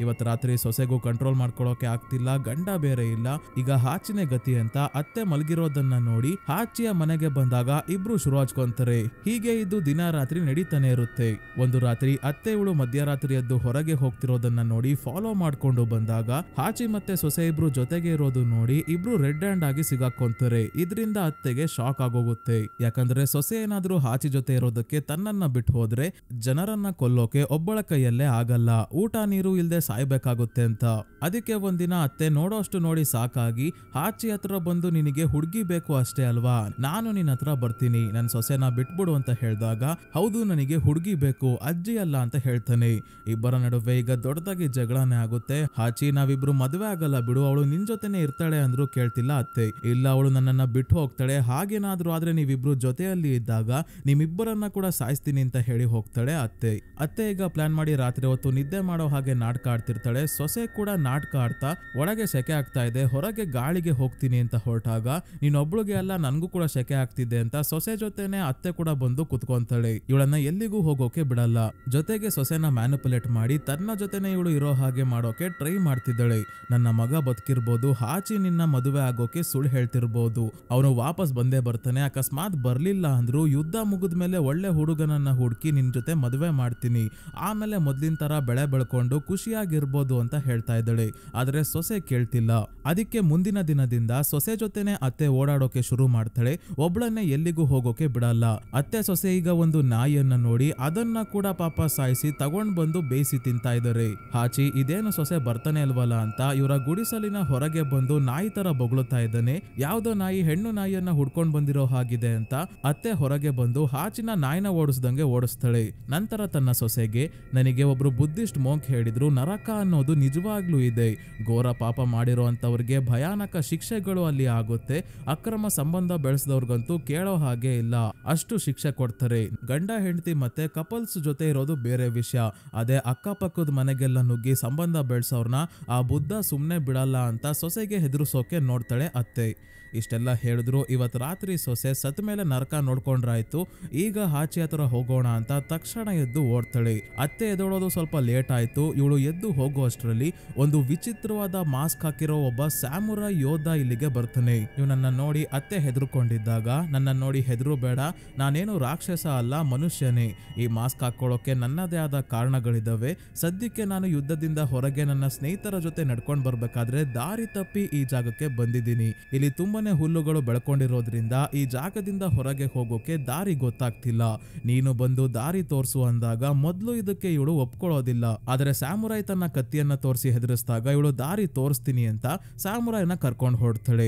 ಇವತ್ತು ರಾತ್ರಿ ಸೊಸೆಗೂ ಕಂಟ್ರೋಲ್ ಮಾಡ್ಕೊಳ್ಳೋಕೆ ಆಗ್ತಿಲ್ಲ, ಗಂಡ ಬೇರೆ ಇಲ್ಲ, ಈಗ ಹಾಚಿನೇ ಗತಿ ಅಂತ ಅತ್ತೆ ಮಲಗಿರೋದನ್ನ ನೋಡಿ ಹಾಚಿಯ ಮನೆಗೆ ಬಂದಾಗ ಇಬ್ರು ಶುರು ಹಚ್ಕೊಂತಾರೆ. ಹೀಗೆ ಇದು ದಿನ ರಾತ್ರಿ ನಡೀತಾನೆ ಇರುತ್ತೆ. ಒಂದು ರಾತ್ರಿ ಅತ್ತೆ ಇವಳು ಮಧ್ಯರಾತ್ರಿ ಎದ್ದು ಹೊರಗೆ ಹೋಗ್ತಿರೋದನ್ನ ನೋಡಿ ಫಾಲೋ ಮಾಡ್ಕೊಂಡು ಬಂದಾಗ ಹಾಚಿ ಮತ್ತೆ ಸೊಸೆ ಇಬ್ರು ಜೊತೆಗೆ ಇರೋದು ನೋಡಿ ಇಬ್ರು ರೆಡ್ ಹ್ಯಾಂಡ್ ಆಗಿ ಸಿಗಾಕೊಂತಾರೆ. ಇದರಿಂದ ಅತ್ತೆಗೆ ಶಾಕ್ ಆಗೋಗುತ್ತೆ. ಯಾಕಂದ್ರೆ ಸೊಸೆ ಏನಾದ್ರೂ ಹಾಚಿ ಜೊತೆ ಇರೋದಕ್ಕೆ ತನ್ನನ್ನ ಬಿಟ್ಟು ಹೋದ್ರೆ ಜನರನ್ನ ಕೊಲ್ಲೋಕೆ ಒಬ್ಬಳ ಕೈಯಲ್ಲೇ ಆಗಲ್ಲ. ಊಟ ನೀರು ಇಲ್ದೆ ಸಾಯ್ಬೇಕಾಗುತ್ತೆ ಅಂತ. ಅದಕ್ಕೆ ಒಂದಿನ ಅತ್ತೆ ನೋಡೋಷ್ಟು ನೋಡಿ ಸಾಕಾಗಿ ಹಾಚಿ ಹತ್ರ ಬಂದು ನಿನಗೆ ಹುಡುಗಿ ಬೇಕು ಅಷ್ಟೇ ಅಲ್ವಾ, ನಾನು ನಿನ್ನ ಹತ್ರ ಬರ್ತೀನಿ, ನನ್ ಸೊಸೆನ ಬಿಟ್ಬಿಡು ಅಂತ ಹೇಳಿದಾಗ ಹೌದು ನನಗೆ ಹುಡುಗಿ ಬೇಕು ಅಜ್ಜಿ ಅಲ್ಲ ಅಂತ ಹೇಳ್ತಾನೆ. ಇಬ್ಬರ ನಡುವೆ ಈಗ ದೊಡ್ಡದಾಗಿ ಜಗಳನೇ ಆಗುತ್ತೆ. ಹಾಚಿ ನಾವಿಬ್ರು ಮದುವೆ ಆಗಲ್ಲ ಬಿಡು, ಅವಳು ನಿನ್ ಜೊತೆನೆ ಇರ್ತಾಳೆ ಅಂದ್ರೂ ಕೇಳ್ತಿಲ್ಲ ಅತ್ತೆ. ಇಲ್ಲ ಅವಳು ನನ್ನನ್ನ ಬಿಟ್ಟು ಹೋಗ್ತಾಳೆ, ಹಾಗೇನಾದ್ರೂ ಆದ್ರೆ ನೀವಿಬ್ರು ಜೊತೆಯಲ್ಲಿ ಇದ್ದಾಗ ನಿಮ್ಮಿಬ್ಬರನ್ನ ಕೂಡ ಸಾಯಿಸ್ತೀನಿ ಅಂತ ಹೇಳಿ ಹೋಗ್ತಾಳೆ ಅತ್ತೆ. ಅತ್ತೆ ಈಗ ಪ್ಲಾನ್ ಮಾಡಿ ರಾತ್ರಿ ಹೊತ್ತು ನಿದ್ದೆ ಮಾಡೋ ಹಾಗೆ ನಾಟಕ ಆಡ್ತಿರ್ತಾಳೆ. ಸೊಸೆ ಕೂಡ ನಾಟಕ ಆಡ್ತಾ ಒಳಗೆ ಸೆಕೆ ಆಗ್ತಾ ಇದೆ, ಹೊರಗೆ ಗಾಳಿಗೆ ಹೋಗ್ತೀನಿ ಅಂತ ಹೊರಟಾಗ ನೀನೊಬ್ಳಿಗೆ ಅಲ್ಲ ನನ್ಗೂ ಕೂಡ ಸೆಕೆ ಆಗ್ತಿದೆ ಅಂತ ಸೊಸೆ ಜೊತೆನೆ ಅತ್ತೆ ಕೂಡ ಬಂದು ಕುತ್ಕೊಂತಾಳೆ. ಇವಳನ್ನ ಎಲ್ಲಿಗೂ ಹೋಗೋಕೆ ಬಿಡಲ್ಲ. ಜೊತೆಗೆ ಸೊಸೆನ ಮ್ಯಾನಿಪುಲೇಟ್ ಮಾಡಿ ತನ್ನ ಜೊತೆನೆ ಇವಳು ಇರೋ ಹಾಗೆ ಮಾಡೋಕೆ ಟ್ರೈ ಮಾಡ್ತಿದ್ದಾಳೆ. ನನ್ನ ಮಗ ಬದುಕಿರ್ಬೋದು, ಹಾಚಿ ನಿನ್ನ ಮದುವೆ ಆಗೋಕೆ ಸುಳ್ಳು ಹೇಳ್ತಿರ್ಬೋದು, ಅವನು ವಾಪಸ್ ಬಂದೇ ಬರ್ತಾನೆ, ಅಕಸ್ಮಾತ್ ಬರ್ಲಿಲ್ಲ ಅಂದ್ರು ಯುದ್ಧ ಮುಗಿದ್ಮೇಲೆ ಒಳ್ಳೆ ಹುಡುಗನನ್ನ ಹುಡುಕಿ ನಿನ್ ಜೊತೆ ಮದುವೆ ಮಾಡ್ತೀನಿ, ಆಮೇಲೆ ಮೊದ್ಲಿನ ತರ ಬೆಳೆ ಬೆಳ್ಕೊಂಡು ಖುಷಿಯಾಗಿರ್ಬೋದು ಅಂತ ಹೇಳ್ತಾ ಇದ್ದಾಳೆ. ಆದ್ರೆ ಸೊಸೆ ಕೇಳ್ತಿಲ್ಲ. ಅದಕ್ಕೆ ಮುಂದಿನ ದಿನದಿಂದ ಸೊಸೆ ಜೊತೆನೆ ಅತ್ತೆ ಓಡಾಡೋಕೆ ಶುರು ಮಾಡ್ತಾಳೆ, ಒಬ್ಳನ್ನೇ ಎಲ್ಲಿಗೂ ಹೋಗೋಕೆ ಬಿಡಲ್ಲ. ಅತ್ತೆ ಸೊಸೆ ಈಗ ಒಂದು ನಾಯಿಯನ್ನ ನೋಡಿ ಅದನ್ನ ಕೂಡ ಪಾಪ ಸಾಯಿಸಿ ತಗೊಂಡ್ ಬಂದು ಬೇಯಿಸಿ ತಿಂತಾ ಇದ್ದಾರೆ. ಹಾಚಿ ಇದೇನು ಸೊಸೆ ಬರ್ತಾನೆ ಅಲ್ವಲ್ಲ ಅಂತ ಇವರ ಗುಡಿಸಲಿನ ಹೊರಗೆ ಬಂದು ನಾಯಿ ತರ ಬೊಗಳುತ್ತಾ ಇದ್ದಾನೆ. ಯಾವ್ದೋ ನಾಯಿ ಹೆಣ್ಣು ನಾಯಿಯನ್ನ ಹುಡ್ಕೊಂಡ್ ಬಂದಿರೋ ಹಾಗಿದೆ ಅಂತ ಅತ್ತೆ ಹೊರಗೆ ಬಂದು ಹಾಚಿನ ನಾಯಿನ ಓಡಿಸ್ದಂಗೆ ಓಡಿಸ್ತಾಳೆ. ನಂತರ ತನ್ನ ಸೊಸೆಗೆ, ನನಗೆ ಒಬ್ರು ಬುದ್ಧಿಸ್ಟ್ ಮೋಂಕ್ ಹೇಳಿದ್ರು ನರಕ ಅನ್ನೋದು ನಿಜವಾಗ್ಲೂ ಇದೆ, ಘೋರ ಪಾಪ ಮಾಡಿರೋ ಅಂತವ್ರಿಗೆ ಭಯಾನಕ ಶಿಕ್ಷೆಗಳು ಅಲ್ಲಿ ಆಗುತ್ತೆ, ಅಕ್ರಮ ಸಂಬಂಧ ಬೆಳೆಸಿದವ್ರಿಗಂತೂ ಕೇಳೋ ಹಾಗೆ ಇಲ್ಲ, ಅಷ್ಟು ಶಿಕ್ಷೆ ಕೊಡ್ತಾರೆ. ಗಂಡ ಹೆಂಡತಿ ಮತ್ತೆ ಕಪಲ್ಸ್ ಜೊತೆ ಇರೋದು ಬೇರೆ ವಿಷಯ, ಅದೇ ಅಕ್ಕಪಕ್ಕದ ಮನೆಗೆಲ್ಲ ನುಗ್ಗಿ ಸಂಬಂಧ ಬೆಳೆಸೋರ್ನ ಆ ಬುದ್ಧ ಸುಮ್ನೆ ಬಿಡಲ್ಲ ಅಂತ ಸೊಸೆಗೆ ಹೆದರ್ಸೋಕೆ ನೋಡ್ತಾಳೆ ಅತ್ತೆ. ಇಷ್ಟೆಲ್ಲ ಹೇಳಿದ್ರು ಇವತ್ತು ರಾತ್ರಿ ಸೊಸೆ ಸತ್ ಮೇಲೆ ನರಕ ನೋಡ್ಕೊಂಡ್ರಾಯ್ತು, ಈಗ ಹಾಚಿ ಹತ್ರ ಹೋಗೋಣ ಅಂತ ತಕ್ಷಣ ಎದ್ದು ಓಡ್ತಾಳೆ. ಅತ್ತೆ ಎದೋಳೋದು ಸ್ವಲ್ಪ ಲೇಟ್ ಆಯ್ತು. ಇವಳು ಎದ್ದು ಹೋಗೋ ಅಷ್ಟರಲ್ಲಿ ಒಂದು ವಿಚಿತ್ರವಾದ ಮಾಸ್ಕ್ ಹಾಕಿರೋ ಒಬ್ಬ ಸ್ಯಾಮುರೈ ಯೋಧ ಇಲ್ಲಿಗೆ ಬರ್ತಾನೆ. ಇವನನ್ನ ನೋಡಿ ಅತ್ತೆ ಹೆದರ್ಕೊಂಡಿದ್ದಾಗ, ನನ್ನ ನೋಡಿ ಹೆದರು ಬೇಡ, ನಾನೇನು ರಾಕ್ಷಸ ಅಲ್ಲ ಮನುಷ್ಯನೇ, ಈ ಮಾಸ್ಕ್ ಹಾಕೊಳ್ಳೋಕೆ ನನ್ನದೇ ಆದ ಕಾರಣಗಳಿದಾವೆ, ಸದ್ಯಕ್ಕೆ ನಾನು ಯುದ್ಧದಿಂದ ಹೊರಗೆ ನನ್ನ ಸ್ನೇಹಿತರ ಜೊತೆ ನಡ್ಕೊಂಡ್ ಬರ್ಬೇಕಾದ್ರೆ ದಾರಿ ತಪ್ಪಿ ಈ ಜಾಗಕ್ಕೆ ಬಂದಿದ್ದೀನಿ, ಇಲ್ಲಿ ತುಂಬಾ ಹುಲ್ಲುಗಳು ಬೆಳ್ಕೊಂಡಿರೋದ್ರಿಂದ ಈ ಜಾಗದಿಂದ ಹೊರಗೆ ಹೋಗೋಕೆ ದಾರಿ ಗೊತ್ತಾಗ್ತಿಲ್ಲ, ನೀನು ಬಂದು ದಾರಿ ತೋರ್ಸು ಅಂದಾಗ ಮೊದ್ಲು ಇದಕ್ಕೆ ಇವಳು ಒಪ್ಕೊಳ್ಳೋದಿಲ್ಲ. ಆದ್ರೆ ಸ್ಯಾಮುರೈ ತನ್ನ ಕತ್ತಿಯನ್ನ ತೋರಿಸಿ ಹೆದರಿಸಿದಾಗ ಇವಳು ದಾರಿ ತೋರಿಸ್ತೀನಿ ಅಂತ ಸ್ಯಾಮುರೈನ ಕರ್ಕೊಂಡು ಹೊರಡ್ತಾಳೆ.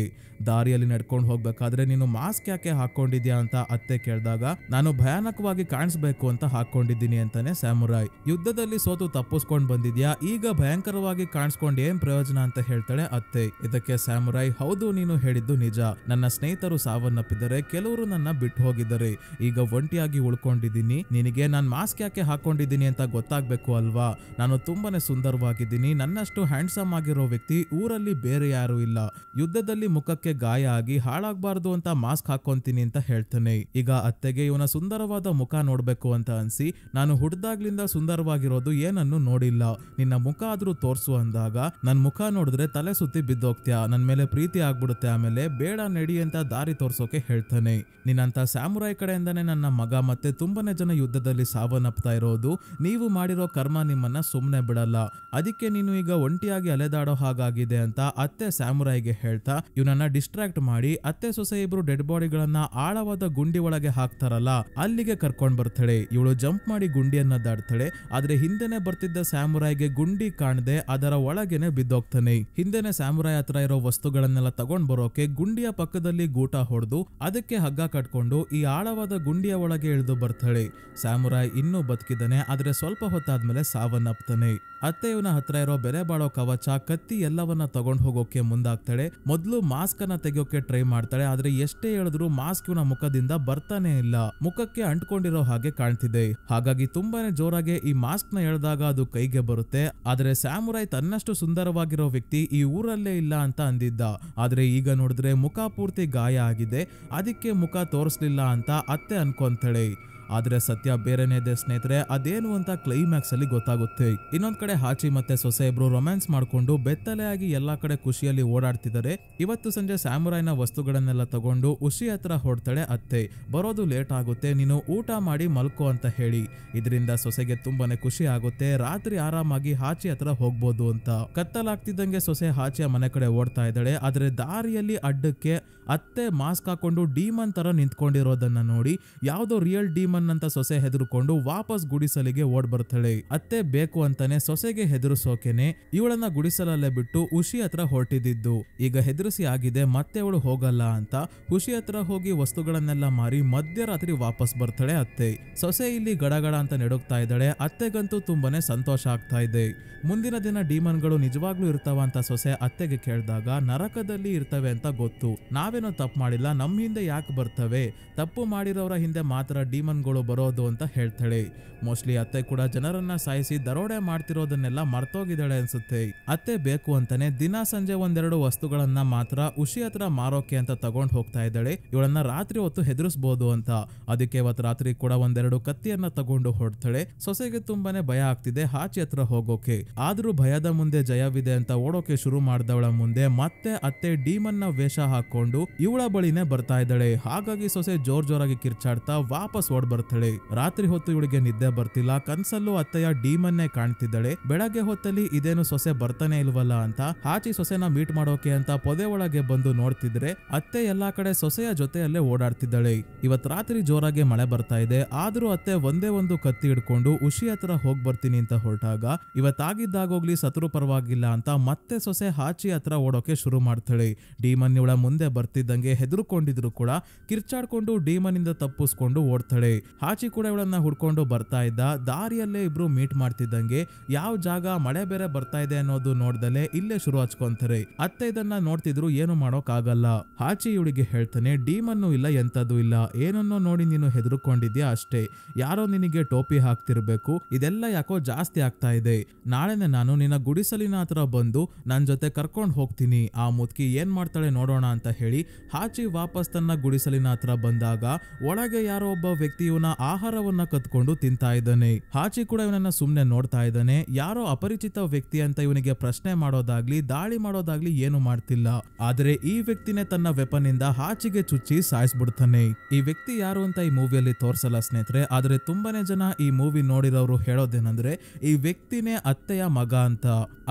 ದಾರಿಯಲ್ಲಿ ನಡ್ಕೊಂಡು ಹೋಗ್ಬೇಕಾದ್ರೆ ನೀನು ಮಾಸ್ಕ್ ಯಾಕೆ ಹಾಕೊಂಡಿದ್ಯಾ ಅಂತ ಅತ್ತೆ ಕೇಳಿದಾಗ, ನಾನು ಭಯಾನಕವಾಗಿ ಕಾಣಿಸ್ಬೇಕು ಅಂತ ಹಾಕೊಂಡಿದ್ದೀನಿ ಅಂತಾನೆ ಸ್ಯಾಮುರೈ. ಯುದ್ಧದಲ್ಲಿ ಸೋತು ತಪ್ಪಿಸ್ಕೊಂಡ್ ಬಂದಿದ್ಯಾ, ಈಗ ಭಯಂಕರವಾಗಿ ಕಾಣಿಸ್ಕೊಂಡ್ ಏನ್ ಪ್ರಯೋಜನ ಅಂತ ಹೇಳ್ತಾಳೆ ಅತ್ತೆ. ಇದಕ್ಕೆ ಸ್ಯಾಮುರೈ, ಹೌದು ನೀನು ಹೇಳಿದ್ದು ನಿಜ, ನನ್ನ ಸ್ನೇಹಿತರು ಸಾವನ್ನಪ್ಪಿದ್ದಾರೆ, ಕೆಲವರು ನನ್ನ ಬಿಟ್ಟು ಹೋಗಿದ್ದಾರೆ, ಈಗ ಒಂಟಿಯಾಗಿ ಉಳ್ಕೊಂಡಿದ್ದೀನಿ, ನಿನಗೆ ನಾನು ಮಾಸ್ಕ್ ಯಾಕೆ ಹಾಕೊಂಡಿದ್ದೀನಿ ಅಂತ ಗೊತ್ತಾಗ್ಬೇಕು ಅಲ್ವಾ, ನಾನು ತುಂಬಾನೇ ಸುಂದರವಾಗಿದ್ದೀನಿ, ನನ್ನಷ್ಟು ಹ್ಯಾಂಡ್ಸಮ್ ಆಗಿರೋ ವ್ಯಕ್ತಿ ಊರಲ್ಲಿ ಬೇರೆ ಯಾರು ಇಲ್ಲ, ಯುದ್ಧದಲ್ಲಿ ಮುಖಕ್ಕೆ ಗಾಯ ಆಗಿ ಹಾಳಾಗಬಾರ್ದು ಅಂತ ಮಾಸ್ಕ್ ಹಾಕೊಂತೀನಿ ಅಂತ ಹೇಳ್ತಾನೆ. ಈಗ ಅತ್ತೆಗೆ ಇವನ ಸುಂದರವಾದ ಮುಖ ನೋಡ್ಬೇಕು ಅಂತ ಅನ್ಸಿ, ನಾನು ಹುಡ್ದಾಗ್ಲಿಂದ ಸುಂದರವಾಗಿರೋದು ಏನನ್ನು ನೋಡಿಲ್ಲ, ನಿನ್ನ ಮುಖ ಆದ್ರೂ ತೋರ್ಸು ಅಂದಾಗ, ನನ್ ಮುಖ ನೋಡಿದ್ರೆ ತಲೆ ಸುತ್ತಿ ಬಿದ್ದೋಗ್ತ್ಯಾ, ನನ್ ಮೇಲೆ ಪ್ರೀತಿ ಆಗ್ಬಿಡುತ್ತೆ, ಆಮೇಲೆ ಬೇಡ ನಡಿ ಅಂತ ದಾರಿ ತೋರ್ಸೋಕೆ ಹೇಳ್ತಾನೆ. ನಿನ್ನಂತ ಸ್ಯಾಮುರೈ ಕಡೆಯಿಂದಾನೆ ನನ್ನ ಮಗ ಮತ್ತೆ ತುಂಬಾನೇ ಜನ ಯುದ್ಧದಲ್ಲಿ ಸಾವನ್ನಪ್ತಾ ಇರೋದು, ನೀವು ಮಾಡಿರೋ ಕರ್ಮ ನಿಮ್ಮನ್ನ ಸುಮ್ನೆ ಬಿಡಲ್ಲ, ಅದಕ್ಕೆ ನೀನು ಈಗ ಒಂಟಿಯಾಗಿ ಅಲೆದಾಡೋ ಹಾಗಾಗಿದೆ ಅಂತ ಅತ್ತೆ ಸ್ಯಾಮುರೈಗೆ ಹೇಳ್ತಾ ಇವನನ್ನ ಡಿಸ್ಟ್ರಾಕ್ಟ್ ಮಾಡಿ ಅತ್ತೆ ಸೊಸೆ ಇಬ್ರು ಡೆಡ್ ಬಾಡಿಗಳನ್ನ ಆಳವಾದ ಗುಂಡಿ ಒಳಗೆ ಹಾಕ್ತಾರಲ್ಲ ಅಲ್ಲಿಗೆ ಕರ್ಕೊಂಡ್ ಬರ್ತಾಳೆ. ಇವಳು ಜಂಪ್ ಮಾಡಿ ಗುಂಡಿಯನ್ನ ದಾಡ್ತಾಳೆ. ಆದ್ರೆ ಹಿಂದೆನೆ ಬರ್ತಿದ್ದ ಸ್ಯಾಮುರೈಗೆ ಗುಂಡಿ ಕಾಣದೆ ಅದರ ಒಳಗೇನೆ ಬಿದ್ದೋಗ್ತಾನೆ. ಹಿಂದೆನೆ ಸ್ಯಾಮುರೈ ಹತ್ರ ಇರೋ ವಸ್ತುಗಳನ್ನೆಲ್ಲ ತಗೊಂಡ್ ಬರೋಕೆ ಗುಂಡಿಯ ಪಕ್ಕದಲ್ಲಿ ಗೂಟ ಹೊಡೆದು ಅದಕ್ಕೆ ಹಗ್ಗ ಕಟ್ಕೊಂಡು ಈ ಆಳವಾದ ಗುಂಡಿಯ ಒಳಗೆ ಇಳಿದು ಬರ್ತಾಳೆ. ಸ್ಯಾಮುರೈ ಇನ್ನೂ ಬದುಕಿದ್ದಾನೆ, ಆದ್ರೆ ಸ್ವಲ್ಪ ಹೊತ್ತಾದ್ಮೇಲೆ ಸಾವನ್ನಪ್ತಾನೆ. ಅತ್ತೆ ಇವನ ಹತ್ರ ಇರೋ ಬೆಲೆ ಬಾಳೋ ಕವಚ, ಕತ್ತಿ ಎಲ್ಲವನ್ನ ತಗೊಂಡ್ ಹೋಗೋಕೆ ಮುಂದಾಗ್ತಾಳೆ. ಮೊದ್ಲು ಮಾಸ್ಕ್ ಅನ್ನ ತೆಗೆಯೋಕೆ ಟ್ರೈ ಮಾಡ್ತಾಳೆ, ಆದ್ರೆ ಎಷ್ಟೇ ಹೇಳಿದ್ರು ಮಾಸ್ಕ್ ಇವನ ಮುಖದಿಂದ ಬರ್ತಾನೆ ಇಲ್ಲ, ಮುಖಕ್ಕೆ ಅಂಟ್ಕೊಂಡಿರೋ ಹಾಗೆ ಕಾಣ್ತಿದೆ. ಹಾಗಾಗಿ ತುಂಬಾನೇ ಜೋರಾಗಿ ಈ ಮಾಸ್ಕ್ ನ ಎಳೆದಾಗ ಅದು ಕೈಗೆ ಬರುತ್ತೆ. ಆದ್ರೆ ಸ್ಯಾಮುರೈ ತನ್ನಷ್ಟು ಸುಂದರವಾಗಿರೋ ವ್ಯಕ್ತಿ ಈ ಊರಲ್ಲೇ ಇಲ್ಲ ಅಂತ ಅಂದಿದ್ದ, ಆದ್ರೆ ಈಗ ನೋಡಿದ್ರೆ ಮುಖ ಪೂರ್ತಿ ಗಾಯ ಆಗಿದೆ, ಅದಕ್ಕೆ ಮುಖ ತೋರಿಸ್ಲಿಲ್ಲ ಅಂತ ಅತ್ತೆ ಅನ್ಕೊಂತಾಳೆ. ಆದ್ರೆ ಸತ್ಯ ಬೇರೆನೇ ಇದೆ ಸ್ನೇಹಿತರೆ, ಅದೇನು ಅಂತ ಕ್ಲೈಮ್ಯಾಕ್ಸ್ ಅಲ್ಲಿ ಗೊತ್ತಾಗುತ್ತೆ. ಇನ್ನೊಂದ್ ಕಡೆ ಹಾಚಿ ಮತ್ತೆ ಸೊಸೆ ಇಬ್ರು ರೊಮ್ಯಾನ್ಸ್ ಮಾಡ್ಕೊಂಡು ಬೆತ್ತಲೆಯಾಗಿ ಎಲ್ಲಾ ಕಡೆ ಖುಷಿಯಲ್ಲಿ ಓಡಾಡ್ತಿದ್ದಾರೆ. ಇವತ್ತು ಸಂಜೆ ಸ್ಯಾಮುರೈನ ವಸ್ತುಗಳನ್ನೆಲ್ಲ ತಗೊಂಡು ಉಷಿ ಹತ್ರ ಹೊಡ್ತಾಳೆ ಅತ್ತೆ. ಬರೋದು ಲೇಟ್ ಆಗುತ್ತೆ, ನೀನು ಊಟ ಮಾಡಿ ಮಲ್ಕೋ ಅಂತ ಹೇಳಿ. ಇದರಿಂದ ಸೊಸೆಗೆ ತುಂಬಾನೇ ಖುಷಿ ಆಗುತ್ತೆ, ರಾತ್ರಿ ಆರಾಮಾಗಿ ಹಾಚಿ ಹತ್ರ ಹೋಗ್ಬೋದು ಅಂತ. ಕತ್ತಲಾಗ್ತಿದ್ದಂಗೆ ಸೊಸೆ ಹಾಚಿಯ ಮನೆ ಕಡೆ ಓಡ್ತಾ ಇದ್ದಾಳೆ. ಆದ್ರೆ ದಾರಿಯಲ್ಲಿ ಅಡ್ಡಕ್ಕೆ ಅತ್ತೆ ಮಾಸ್ಕ್ ಹಾಕೊಂಡು ಡೀಮನ್ ತರ ನಿಂತ್ಕೊಂಡಿರೋದನ್ನ ನೋಡಿ ಯಾವ್ದೋ ರಿಯಲ್ ಡೀಮನ್ ಡೀಮನ್ ಅಂತ ಸೊಸೆ ಹೆದರ್ಕೊಂಡು ವಾಪಸ್ ಗುಡಿಸಲಿಗೆ ಓಡ್ ಬರ್ತಾಳೆ. ಅತ್ತೆ ಬೇಕು ಅಂತಾನೆ ಸೊಸೆಗೆ ಹೆದರ್ಸೋಕೆನೆ ಇವಳನ್ನ ಗುಡಿಸಲಲ್ಲೇ ಬಿಟ್ಟು ಉಷಿ ಹತ್ರ ಹೊರಟಿದ್ದು. ಈಗ ಹೆದರಿಸಿ ಆಗಿದೆ, ಮತ್ತೆ ಅವಳು ಹೋಗಲ್ಲ ಅಂತ ಉಷಿ ಹತ್ರ ಹೋಗಿ ವಸ್ತುಗಳನ್ನೆಲ್ಲ ಮಾರಿ ಮಧ್ಯರಾತ್ರಿ ವಾಪಸ್ ಬರ್ತಾಳೆ ಅತ್ತೆ. ಸೊಸೆ ಇಲ್ಲಿ ಗಡಗಡ ಅಂತ ನೆಡುಕ್ತಾ ಇದ್ದಾಳೆ. ಅತ್ತೆಗಂತೂ ತುಂಬಾನೇ ಸಂತೋಷ ಆಗ್ತಾ ಇದೆ. ಮುಂದಿನ ದಿನ ಡೀಮನ್ಗಳು ನಿಜವಾಗ್ಲೂ ಇರ್ತಾವ ಅಂತ ಸೊಸೆ ಅತ್ತೆಗೆ ಕೇಳಿದಾಗ ನರಕದಲ್ಲಿ ಇರ್ತವೆ ಅಂತ ಗೊತ್ತು, ನಾವೇನೋ ತಪ್ಪು ಮಾಡಿಲ್ಲ, ನಮ್ಮ ಹಿಂದೆ ಯಾಕೆ ಬರ್ತವೆ, ತಪ್ಪು ಮಾಡಿರೋರ ಹಿಂದೆ ಮಾತ್ರ ಡೀಮನ್ಗಳು ಬರೋದು ಅಂತ ಹೇಳ್ತಾಳೆ. ಮೋಸ್ಟ್ಲಿ ಅತ್ತೆ ಕೂಡ ಜನರನ್ನ ಸಾಯಿಸಿ ದರೋಡೆ ಮಾಡ್ತಿರೋದನ್ನೆಲ್ಲ ಮರ್ತೋಗಿದ್ದಾಳೆ ಅನ್ಸುತ್ತೆ. ಅತ್ತೆ ಬೇಕು ಅಂತಾನೆ ದಿನ ಸಂಜೆ ಒಂದೆರಡು ವಸ್ತುಗಳನ್ನ ಮಾತ್ರ ಉಷಿ ಹತ್ರ ಮಾರೋಕೆ ಅಂತ ತಗೊಂಡ್ ಹೋಗ್ತಾ ಇದ್ದಾಳೆ, ಇವಳನ್ನ ರಾತ್ರಿ ಹೊತ್ತು ಹೆದರ್ಸ್ಬೋದು ಅಂತ. ಅದಕ್ಕೆ ಇವತ್ತು ರಾತ್ರಿ ಕೂಡ ಒಂದೆರಡು ಕತ್ತಿಯನ್ನ ತಗೊಂಡು ಹೊಡ್ತಾಳೆ. ಸೊಸೆಗೆ ತುಂಬಾನೇ ಭಯ ಆಗ್ತಿದೆ ಹಾಚಿ ಹತ್ರ ಹೋಗೋಕೆ. ಆದ್ರೂ ಭಯದ ಮುಂದೆ ಜಯವಿದೆ ಅಂತ ಓಡೋಕೆ ಶುರು ಮಾಡ್ದವಳ ಮುಂದೆ ಮತ್ತೆ ಅತ್ತೆ ಡೀಮನ್ ನ ವೇಷ ಹಾಕೊಂಡು ಇವಳ ಬಳಿನೇ ಬರ್ತಾ ಇದ್ದಾಳೆ. ಹಾಗಾಗಿ ಸೊಸೆ ಜೋರಾಗಿ ಕಿರ್ಚಾಡ್ತಾ ವಾಪಸ್ ಓಡ್ ಬರ್ತಾಳೆ. ರಾತ್ರಿ ಹೊತ್ತು ಇವಳಿಗೆ ನಿದ್ದೆ ಬರ್ತಿಲ್ಲ, ಕನ್ಸಲ್ಲೂ ಅತ್ತೆಯ ಡೀಮನ್ನೇ ಕಾಣ್ತಿದ್ದಾಳೆ. ಬೆಳಗ್ಗೆ ಹೊತ್ತಲ್ಲಿ ಇದೇನು ಸೊಸೆ ಬರ್ತಾನೆ ಇಲ್ವಲ್ಲ ಅಂತ ಹಾಚಿ ಸೊಸೆನ ಮೀಟ್ ಮಾಡೋಕೆ ಅಂತ ಪೊದೆ ಒಳಗೆ ಬಂದು ನೋಡ್ತಿದ್ರೆ ಅತ್ತೆ ಎಲ್ಲಾ ಕಡೆ ಸೊಸೆಯ ಜೊತೆಯಲ್ಲೇ ಓಡಾಡ್ತಿದ್ದಾಳೆ. ಇವತ್ ರಾತ್ರಿ ಜೋರಾಗಿ ಮಳೆ ಬರ್ತಾ ಇದೆ, ಆದ್ರೂ ಅತ್ತೆ ಒಂದೇ ಒಂದು ಕತ್ತಿ ಹಿಡ್ಕೊಂಡು ಉಷಿ ಹತ್ರ ಹೋಗ್ ಬರ್ತೀನಿ ಅಂತ ಹೊರಟಾಗ ಇವತ್ತಾಗಿದ್ದಾಗೋಗ್ಲಿ ಸತ್ರು ಪರವಾಗಿಲ್ಲ ಅಂತ ಮತ್ತೆ ಸೊಸೆ ಹಾಚಿ ಹತ್ರ ಓಡೋಕೆ ಶುರು ಮಾಡ್ತಾಳೆ. ಡೀಮನ್ ಇವಳ ಮುಂದೆ ಬರ್ತಿದ್ದಂಗೆ ಹೆದರ್ಕೊಂಡಿದ್ರು ಕೂಡ ಕಿರ್ಚಾಡ್ಕೊಂಡು ಡೀಮನ್ ಇಂದ ತಪ್ಪಿಸ್ಕೊಂಡು ಓಡ್ತಾಳೆ. ಹಾಚಿ ಕೂಡ ಇವಳನ್ನ ಹುಡ್ಕೊಂಡು ಬರ್ತಾ ಇದ್ದ. ದಾರಿಯಲ್ಲೇ ಇಬ್ರು ಮೀಟ್ ಮಾಡ್ತಿದ್ದಂಗೆ ಯಾವ ಜಾಗ ಮಳೆ ಬೇರೆ ಬರ್ತಾ ಇದೆ ಅನ್ನೋದು ನೋಡ್ದಲೆ ಇಲ್ಲೇ ಶುರು ಹಚ್ಕೊಂತಾರೆ. ಅತ್ತೆ ಇದನ್ನ ನೋಡ್ತಿದ್ರು, ಏನು ಮಾಡೋಕ್ ಆಗಲ್ಲ. ಹಾಚಿ ಇವಳಿಗೆ ಹೇಳ್ತಾನೆ, ಡೀಮನ್ನು ಇಲ್ಲ ಎಂತದ್ದು ಇಲ್ಲ, ಏನನ್ನೋ ನೋಡಿ ನೀನು ಹೆದರ್ಕೊಂಡಿದ್ಯಾ ಅಷ್ಟೇ, ಯಾರೋ ನಿನಗೆ ಟೋಪಿ ಹಾಕ್ತಿರ್ಬೇಕು, ಇದೆಲ್ಲ ಯಾಕೋ ಜಾಸ್ತಿ ಆಗ್ತಾ ಇದೆ. ನಾಳೆನೆ ನಾನು ನಿನ್ನ ಗುಡಿಸಲಿನ ಹತ್ರ ಬಂದು ನನ್ ಜೊತೆ ಕರ್ಕೊಂಡ್ ಹೋಗ್ತೀನಿ, ಆ ಮುದ್ಕಿ ಏನ್ ಮಾಡ್ತಾಳೆ ನೋಡೋಣ ಅಂತ ಹೇಳಿ ಹಾಚಿ ವಾಪಸ್ ತನ್ನ ಗುಡಿಸಲಿನ ಹತ್ರ ಬಂದಾಗ ಒಳಗೆ ಯಾರೋ ಒಬ್ಬ ವ್ಯಕ್ತಿ ಇವನ ಆಹಾರವನ್ನ ಕತ್ಕೊಂಡು ತಿಂತಾ ಇದ್ದಾನೆ. ಹಾಚಿ ಕೂಡ ಇವನನ್ನ ಸುಮ್ನೆ ನೋಡ್ತಾ ಇದ್ದಾನೆ. ಯಾರೋ ಅಪರಿಚಿತ ವ್ಯಕ್ತಿ ಅಂತ ಇವನಿಗೆ ಪ್ರಶ್ನೆ ಮಾಡೋದಾಗ್ಲಿ ದಾಳಿ ಮಾಡೋದಾಗ್ಲಿ ಏನು ಮಾಡ್ತಿಲ್ಲ. ಆದ್ರೆ ಈ ವ್ಯಕ್ತಿನೇ ತನ್ನ ವೆಪನ್ ಇಂದ ಹಾಚಿಗೆ ಚುಚ್ಚಿ ಸಾಯಿಸ್ಬಿಡ್ತಾನೆ. ಈ ವ್ಯಕ್ತಿ ಯಾರು ಅಂತ ಈ ಮೂವಿಯಲ್ಲಿ ತೋರ್ಸಲ್ಲ ಸ್ನೇಹಿತರೆ, ಆದ್ರೆ ತುಂಬಾನೇ ಜನ ಈ ಮೂವಿ ನೋಡಿರೋರು ಹೇಳೋದೇನಂದ್ರೆ ಈ ವ್ಯಕ್ತಿನೇ ಅತ್ತೆಯ ಮಗ ಅಂತ.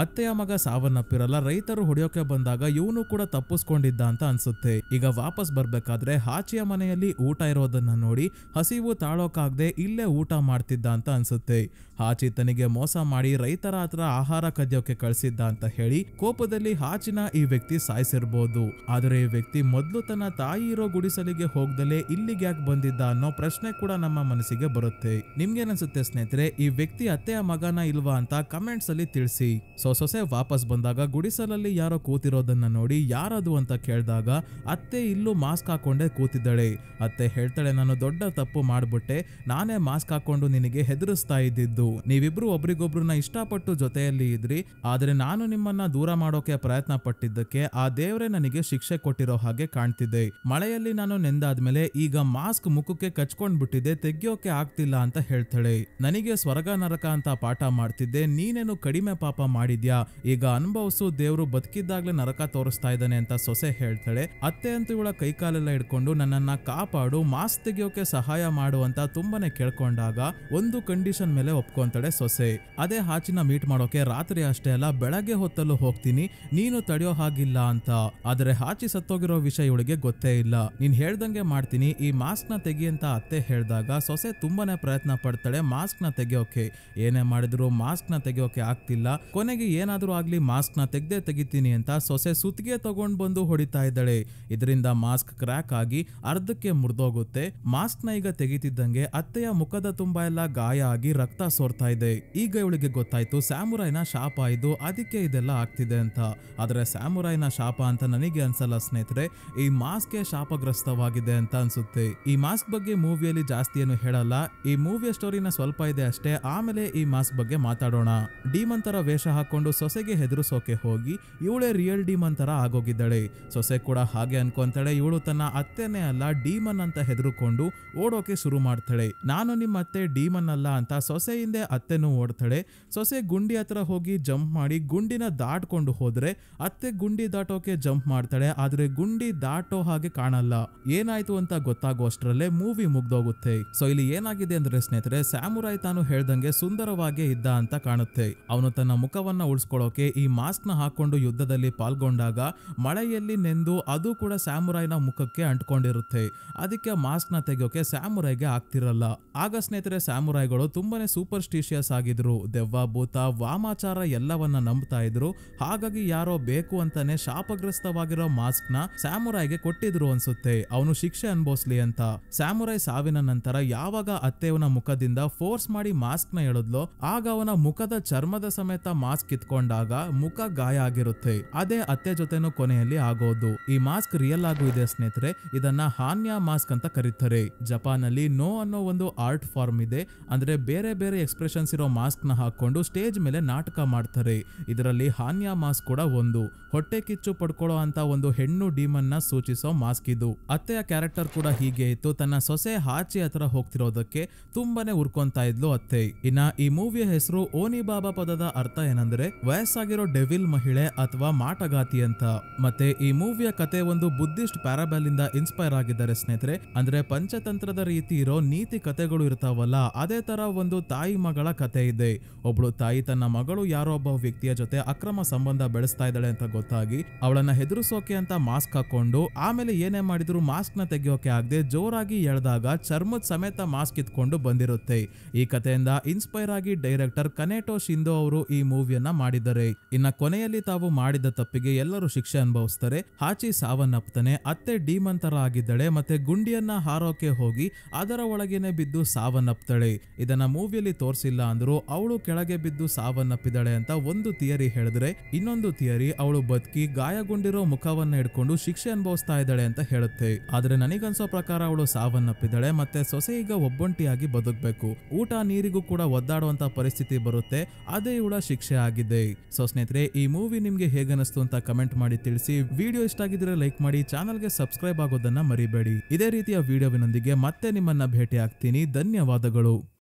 ಅತ್ತೆಯ ಮಗ ಸಾವನ್ನಪ್ಪಿರಲ್ಲ, ರೈತರು ಹೊಡೆಯೋಕೆ ಬಂದಾಗ ಇವನು ಕೂಡ ತಪ್ಪಿಸ್ಕೊಂಡಿದ್ದ ಅಂತ ಅನ್ಸುತ್ತೆ. ಈಗ ವಾಪಸ್ ಬರ್ಬೇಕಾದ್ರೆ ಹಾಚಿಯ ಮನೆಯಲ್ಲಿ ಊಟ ಇರೋದನ್ನ ನೋಡಿ ಹಸಿವು ತಾಳೋಕಾಗದೆ ಇಲ್ಲೇ ಊಟ ಮಾಡ್ತಿದ್ದ ಅಂತ ಅನ್ಸುತ್ತೆ. ಹಾಚಿ ತನಿಗೆ ಮೋಸ ಮಾಡಿ ರೈತರ ಹತ್ರ ಆಹಾರ ಕದಿಯೋಕೆ ಕಳ್ಸಿದ್ದ ಅಂತ ಹೇಳಿ ಕೋಪದಲ್ಲಿ ಹಾಚಿನ ಈ ವ್ಯಕ್ತಿ ಸಾಯಿಸಿರ್ಬೋದು. ಆದ್ರೆ ಈ ವ್ಯಕ್ತಿ ಮೊದ್ಲು ತನ್ನ ತಾಯಿ ಇರೋ ಗುಡಿಸಲಿಗೆ ಹೋಗ್ದಲೇ ಇಲ್ಲಿಗೆ ಯಾಕೆ ಬಂದಿದ್ದ ಅನ್ನೋ ಪ್ರಶ್ನೆ ಕೂಡ ನಮ್ಮ ಮನಸ್ಸಿಗೆ ಬರುತ್ತೆ. ನಿಮ್ಗೇನನ್ಸುತ್ತೆ ಸ್ನೇಹಿತರೆ, ಈ ವ್ಯಕ್ತಿ ಅತ್ತೆಯ ಮಗನ ಇಲ್ವಾ ಅಂತ ಕಮೆಂಟ್ಸ್ ಅಲ್ಲಿ ತಿಳಿಸಿ. ಸೊಸೆ ವಾಪಸ್ ಬಂದಾಗ ಗುಡಿಸಲಲ್ಲಿ ಯಾರೋ ಕೂತಿರೋದನ್ನ ನೋಡಿ ಯಾರದು ಅಂತ ಕೇಳಿದಾಗ ಅತ್ತೆ ಇಲ್ಲೂ ಮಾಸ್ಕ್ ಹಾಕೊಂಡೇ ಕೂತಿದ್ದಾಳೆ. ಅತ್ತೆ ಹೇಳ್ತಾಳೆ, ನಾನು ದೊಡ್ಡ ತಪ್ಪು ಮಾಡ್ಬಿಟ್ಟೆ, ನಾನೇ ಮಾಸ್ಕ್ ಹಾಕೊಂಡು ನಿನಗೆ ಹೆದರಿಸ್ತಾ ಇದ್ದಿದ್ದು, ನೀವಿಬ್ರು ಒಬ್ರಿಗೊಬ್ರನ್ನ ಇಷ್ಟಪಟ್ಟು ಜೊತೆಯಲ್ಲಿ ಇದ್ರಿ, ಆದ್ರೆ ನಾನು ನಿಮ್ಮನ್ನ ದೂರ ಮಾಡೋಕೆ ಪ್ರಯತ್ನ ಪಟ್ಟಿದ್ದಕ್ಕೆ ಆ ದೇವ್ರೆ ನನಗೆ ಶಿಕ್ಷೆ ಕೊಟ್ಟಿರೋ ಹಾಗೆ ಕಾಣ್ತಿದೆ. ಮಳೆಯಲ್ಲಿ ನಾನು ನೆಂದಾದ್ಮೇಲೆ ಈಗ ಮಾಸ್ಕ್ ಮುಖಕ್ಕೆ ಕಚ್ಕೊಂಡ್ ಬಿಟ್ಟಿದೆ, ತೆಗಿಯೋಕೆ ಆಗ್ತಿಲ್ಲ ಅಂತ ಹೇಳ್ತಾಳೆ. ನನಗೆ ಸ್ವರ್ಗ ನರಕ ಅಂತ ಪಾಠ ಮಾಡ್ತಿದ್ದೆ, ನೀನೇನು ಕಡಿಮೆ ಪಾಪ ಮಾಡಿದ್ಯಾ, ಈಗ ಅನುಭವಿಸು, ದೇವ್ರು ಬದುಕಿದ್ದಾಗ್ಲೇ ನರಕ ತೋರಿಸ್ತಾ ಇದ್ದಾನೆ ಅಂತ ಸೊಸೆ ಹೇಳ್ತಾಳೆ. ಅತ್ತೆ ಅಂತೂ ಇವಳ ಕೈಕಾಲೆಲ್ಲ ಹಿಡ್ಕೊಂಡು ನನ್ನನ್ನ ಕಾಪಾಡು, ಮಾಸ್ಕ್ ತೆಗಿಯೋಕೆ ಸಹಾಯ ಮಾಡು ಅಂತ ತುಂಬಾನೇ ಕೇಳ್ಕೊಂಡಾಗ ಒಂದು ಕಂಡೀಷನ್ ಮೇಲೆ ಒಪ್ಕೊಂತಾಳೆ ಸೊಸೆ. ಅದೇ ಹಾಚಿನ ಮೀಟ್ ಮಾಡೋಕೆ ರಾತ್ರಿ ಅಷ್ಟೇ ಅಲ್ಲ ಬೆಳಗ್ಗೆ ಹೊತ್ತಲ್ಲೂ ಹೋಗ್ತೀನಿ, ನೀನು ತಡೆಯೋ ಹಾಗಿಲ್ಲ ಅಂತ. ಆದ್ರೆ ಹಾಚಿ ಸತ್ತೋಗಿರೋ ವಿಷಯ ಇವಳಿಗೆ ಗೊತ್ತೇ ಇಲ್ಲ. ನೀನ್ ಹೇಳ್ದಂಗೆ ಮಾಡ್ತೀನಿ, ಈ ಮಾಸ್ಕ್ ನ ತೆಗಿ ಅಂತ ಅತ್ತೆ ಹೇಳ್ದಾಗ ಸೊಸೆ ತುಂಬಾನೇ ಪ್ರಯತ್ನ ಪಡ್ತಾಳೆ ಮಾಸ್ಕ್ ನ ತೆಗಿಯೋಕೆ. ಏನೇ ಮಾಡಿದ್ರು ಮಾಸ್ಕ್ ನ ತೆಗಿಯೋಕೆ ಆಗ್ತಿಲ್ಲ. ಕೊನೆಗೆ ಏನಾದ್ರೂ ಆಗ್ಲಿ ಮಾಸ್ಕ್ ನ ತೆಗಿತೀನಿ ಅಂತ ಸೊಸೆ ಸುತ್ತಿಗೆ ತಗೊಂಡ್ ಬಂದು ಹೊಡಿತಾ ಇದ್ದಾಳೆ. ಇದರಿಂದ ಮಾಸ್ಕ್ ಕ್ರ್ಯಾಕ್ ಆಗಿ ಅರ್ಧಕ್ಕೆ ಮುರಿದೋಗುತ್ತೆ. ಮಾಸ್ಕ್ ನ ಈಗ ತೆಗಿತಿದ್ದಂಗೆ ಅತ್ತೆಯ ಮುಖದ ತುಂಬಾ ಎಲ್ಲ ಗಾಯ ಆಗಿ ರಕ್ತ ಸೋರ್ತಾ ಇದೆ. ಈಗ ಇವಳಿಗೆ ಗೊತ್ತಾಯ್ತು ಸ್ಯಾಮುರೈನ ಶಾಪ ಇದು, ಅದಕ್ಕೆ ಇದೆಲ್ಲ ಆಗ್ತಿದೆ ಅಂತ. ಆದ್ರೆ ಸ್ಯಾಮುರೈನ ಶಾಪ ಅಂತ ನನಗೆ ಅನ್ಸಲ್ಲ ಸ್ನೇಹಿತರೆ, ಈ ಮಾಸ್ಕ್ ಶಾಪಗ್ರಸ್ತವಾಗಿದೆ ಅಂತ ಅನ್ಸುತ್ತೆ. ಈ ಮಾಸ್ಕ್ ಬಗ್ಗೆ ಮೂವಿಯಲ್ಲಿ ಜಾಸ್ತಿ ಏನು ಹೇಳಲ್ಲ, ಈ ಮೂವಿಯ ಸ್ಟೋರಿನ ಸ್ವಲ್ಪ ಇದೆ ಅಷ್ಟೇ. ಆಮೇಲೆ ಈ ಮಾಸ್ಕ್ ಬಗ್ಗೆ ಮಾತಾಡೋಣ. ಡೀಮನ್ ತರ ವೇಷ ಹಾಕೊಂಡು ಸೊಸೆಗೆ ಹೆದರ್ಸೋಕೆ ಹೋಗಿ ಇವಳೇ ರಿಯಲ್ ಡೀಮನ್ ತರ ಆಗೋಗಿದ್ದಾಳೆ. ಸೊಸೆ ಕೂಡ ಹಾಗೆ ಅನ್ಕೊಂತಾಳೆ, ಇವಳು ತನ್ನ ಅತ್ತೆನೇ ಅಲ್ಲ ಡೀಮನ್ ಅಂತ ಹೆದರ್ಕೊಂಡು ಓಡೋಕೆ ಶುರು ಮಾಡ್ತಾಳೆ. ನಾನು ನಿಮ್ಮ ಅತ್ತೆ ಡೀಮನ್ ಅಲ್ಲ ಅಂತ ಸೊಸೆ ಹಿಂದೆ ಅತ್ತೆನೂ ಓಡ್ತಾಳೆ. ಸೊಸೆ ಗುಂಡಿ ಹತ್ರ ಹೋಗಿ ಜಂಪ್ ಮಾಡಿ ಗುಂಡಿನ ದಾಟ್ಕೊಂಡು ಹೋದ್ರೆ ಅತ್ತೆ ಗುಂಡಿ ದಾಟೋಕೆ ಜಂಪ್ ಮಾಡ್ತಾಳೆ. ಆದ್ರೆ ಗುಂಡಿ ದಾಟೋ ಹಾಗೆ ಕಾಣಲ್ಲ. ಏನಾಯ್ತು ಅಂತ ಗೊತ್ತಾಗೋಷ್ಟ್ರಲ್ಲೇ ಮೂವಿ ಮುಗ್ದೋಗುತ್ತೆ. ಸೊ ಇಲ್ಲಿ ಏನಾಗಿದೆ ಅಂದ್ರೆ ಸ್ನೇಹಿತರೆ, ಸ್ಯಾಮುರೈ ತಾನು ಹೇಳ್ದಂಗೆ ಸುಂದರವಾಗಿ ಇದ್ದ ಅಂತ ಕಾಣುತ್ತೆ. ಅವನು ತನ್ನ ಮುಖವನ್ನ ಉಳಿಸ್ಕೊಳ್ಳೋಕೆ ಈ ಮಾಸ್ಕ್ ನ ಹಾಕೊಂಡು ಯುದ್ಧದಲ್ಲಿ ಪಾಲ್ಗೊಂಡಾಗ ಮಳೆಯಲ್ಲಿ ನೆಂದು ಅದು ಕೂಡ ಸ್ಯಾಮುರೈನ ಮುಖಕ್ಕೆ ಅಂಟ್ಕೊಂಡಿರುತ್ತೆ. ಅದಕ್ಕೆ ಮಾಸ್ಕ್ ನ ತೆಗೆಯೋಕೆ ಸ್ಯಾಮುರೈ ಸ್ಯಾಮುರೈಗೆ ಆಗ್ತಿರಲ್ಲ. ಆಗ ಸ್ನೇಹಿತರೆ ಸ್ಯಾಮುರೈಗಳು ತುಂಬಾನೇ ಸೂಪರ್ಸ್ಟಿಷಿಯಸ್ ಆಗಿದ್ರು. ದೆವ್ವ ಭೂತ ವಾಮಾಚಾರ ಎಲ್ಲವನ್ನ ನಂಬ್ತಾ ಇದ್ರು. ಹಾಗಾಗಿ ಯಾರೋ ಬೇಕು ಅಂತಾನೆ ಶಾಪಗ್ರಸ್ತವಾಗಿರೋ ಮಾಸ್ಕ್ ನ ಸ್ಯಾಮುರೈಗೆ ಕೊಟ್ಟಿದ್ರು ಅನ್ಸುತ್ತೆ, ಅವನು ಶಿಕ್ಷೆ ಅನುಭವಿಸ್ಲಿ ಅಂತ. ಸ್ಯಾಮುರೈ ಸಾವಿನ ನಂತರ ಯಾವಾಗ ಅತ್ತೆಯವನ ಮುಖದಿಂದ ಫೋರ್ಸ್ ಮಾಡಿ ಮಾಸ್ಕ್ ನ ಎಳೆದ್ಲೋ ಆಗ ಅವನ ಮುಖದ ಚರ್ಮದ ಸಮೇತ ಮಾಸ್ಕ್ ಕಿತ್ಕೊಂಡಾಗ ಮುಖ ಗಾಯ ಆಗಿರುತ್ತೆ. ಅದೇ ಅತ್ತೆ ಜೊತೆನೂ ಕೊನೆಯಲ್ಲಿ ಆಗೋದು. ಈ ಮಾಸ್ಕ್ ರಿಯಲ್ ಆಗೂ ಇದೆ ಸ್ನೇಹಿತರೆ. ಇದನ್ನ ಹಾನ್ಯಾ ಮಾಸ್ಕ್ ಅಂತ ಕರೀತಾರೆ. ಜಪಾನ್ ಅಲ್ಲಿ ನೋ ಅನ್ನೋ ಒಂದು ಆರ್ಟ್ ಫಾರ್ಮ್ ಇದೆ. ಅಂದ್ರೆ ಬೇರೆ ಬೇರೆ ಎಕ್ಸ್ಪ್ರೆಷನ್ಸ್ ಇರೋ ಮಾಸ್ಕ್ ನ ಹಾಕೊಂಡು ಸ್ಟೇಜ್ ಮೇಲೆ ನಾಟಕ ಮಾಡ್ತಾರೆ. ಇದರಲ್ಲಿ ಹಾನ್ಯಾ ಮಾಸ್ಕ್ ಕೂಡ ಒಂದು. ಹೊಟ್ಟೆ ಕಿಚ್ಚು ಪಡ್ಕೊಳ್ಳೋ ಅಂತ ಒಂದು ಹೆಣ್ಣು ಡೀಮನ್ ನ ಸೂಚಿಸೋ ಮಾಸ್ಕ್ ಇದು. ಅತ್ತೆಯ ಕ್ಯಾರೆಕ್ಟರ್ ಕೂಡ ಹೀಗೆ ಇತ್ತು. ತನ್ನ ಸೊಸೆ ಹಾಚಿ ಹತ್ರ ಹೋಗ್ತಿರೋದಕ್ಕೆ ತುಂಬಾನೇ ಉರ್ಕೊಂತಾ ಇದ್ಲು ಅತ್ತೆ. ಇನ್ನ ಈ ಮೂವಿಯ ಹೆಸರು ಓನಿಬಾಬಾ ಪದದ ಅರ್ಥ ಏನಂದ್ರೆ ವಯಸ್ಸಾಗಿರೋ ಡೆವಿಲ್ ಮಹಿಳೆ ಅಥವಾ ಮಾಟಗಾತಿ ಅಂತ. ಮತ್ತೆ ಈ ಮೂವಿಯ ಕತೆ ಒಂದು ಬುದ್ಧಿಸ್ಟ್ ಪ್ಯಾರಾಬಲ್ ಇಂದ ಇನ್ಸ್ಪೈರ್ ಆಗಿದ್ದಾರೆ ಸ್ನೇಹಿತರೆ. ಅಂದ್ರೆ ಪಂಚತಂತ್ರದ ರೀತಿ ಇರೋ ನೀತಿ ಕತೆಗಳು ಇರ್ತಾವಲ್ಲ, ಅದೇ ತರ ಒಂದು ತಾಯಿ ಮಗಳ ಕತೆ ಇದೆ. ಒಬ್ಳು ತಾಯಿ ತನ್ನ ಮಗಳು ಯಾರೋ ಒಬ್ಬ ವ್ಯಕ್ತಿಯ ಜೊತೆ ಅಕ್ರಮ ಸಂಬಂಧ ಬೆಳೆಸ್ತಾ ಇದ್ದಾಳೆ ಅಂತ ಗೊತ್ತಾಗಿ ಅವಳನ್ನ ಹೆದರ್ಸೋಕೆ ಅಂತ ಮಾಸ್ಕ್ ಹಾಕೊಂಡು ಆಮೇಲೆ ಏನೇ ಮಾಡಿದ್ರು ಮಾಸ್ಕ್ ನ ತೆಗೆಯೋಕೆ ಆಗದೆ ಜೋರಾಗಿ ಎಳೆದಾಗ ಚರ್ಮದ ಸಮೇತ ಮಾಸ್ಕ್ ಇತ್ಕೊಂಡು ಬಂದಿರುತ್ತೆ. ಈ ಕಥೆಯಿಂದ ಇನ್ಸ್ಪೈರ್ ಆಗಿ ಡೈರೆಕ್ಟರ್ ಕನೆಟೋ ಶಿಂದೋ ಅವರು ಈ ಮೂವಿಯನ್ನ ಮಾಡಿದ್ದಾರೆ. ಇನ್ನ ಕೊನೆಯಲ್ಲಿ ತಾವು ಮಾಡಿದ ತಪ್ಪಿಗೆ ಎಲ್ಲರೂ ಶಿಕ್ಷೆ ಅನುಭವಿಸ್ತಾರೆ. ಹಾಚಿ ಸಾವನ್ನಪ್ತಾನೆ. ಅತ್ತೆ ಡೀಮನ್ ತರ ಆಗಿದ್ದಾಳೆ. ಮತ್ತೆ ಗುಂಡಿಯನ್ನ ಹಾರೋಕೆ ಹೋಗಿ ಅದರ ಒಳಗೇನೆ ಬಿದ್ದು ಸಾವನ್ನಪ್ತಾಳೆ. ಇದನ್ನ ಮೂವಿಯಲ್ಲಿ ತೋರಿಸಿಲ್ಲ ಅಂದ್ರು ಅವಳು ಕೆಳಗೆ ಬಿದ್ದು ಸಾವನ್ನಪ್ಪಿದಾಳೆ ಅಂತ ಒಂದು ಥಿಯರಿ ಹೇಳಿದ್ರೆ, ಇನ್ನೊಂದು ಥಿಯರಿ ಅವಳು ಬದುಕಿ ಗಾಯಗೊಂಡಿರೋ ಮುಖವನ್ನ ಹಿಡ್ಕೊಂಡು ಶಿಕ್ಷೆ ಅನುಭವಿಸ್ತಾ ಇದ್ದಾಳೆ ಅಂತ ಹೇಳುತ್ತೆ. ಆದ್ರೆ ನನಗನ್ಸೋ ಪ್ರಕಾರ ಅವಳು ಸಾವನ್ನಪ್ಪಿದ್ದಾಳೆ. ಮತ್ತೆ ಸೊಸೆ ಈಗ ಒಬ್ಬೊಂಟಿಯಾಗಿ ಬದುಕಬೇಕು. ಊಟ ನೀರಿಗೂ ಕೂಡ ಒದ್ದಾಡುವಂತ ಪರಿಸ್ಥಿತಿ ಬರುತ್ತೆ. ಅದೇ ಇವಳ ಶಿಕ್ಷೆ ಆಗಿದೆ. ಸೊ ಸ್ನೇಹಿತರೆ, ಈ ಮೂವಿ ನಿಮ್ಗೆ ಹೇಗನಿಸ್ತು ಅಂತ ಕಮೆಂಟ್ ಮಾಡಿ ತಿಳಿಸಿ. ವಿಡಿಯೋ ಇಷ್ಟ ಆಗಿದ್ರೆ ಲೈಕ್ ಮಾಡಿ, ಚಾನಲ್ಗೆ ಸಬ್ಸ್ಕ್ರೈಬ್ ಆಗೋದನ್ನ ಮರಿಬೇಡಿ. ಇದೇ ರೀತಿಯ ವಿಡಿಯೋವಿನೊಂದಿಗೆ ಮತ್ತೆ ನಿಮ್ಮನ್ನ ಭೇಟಿ ಆಗ್ತೀನಿ. ಧನ್ಯವಾದಗಳು.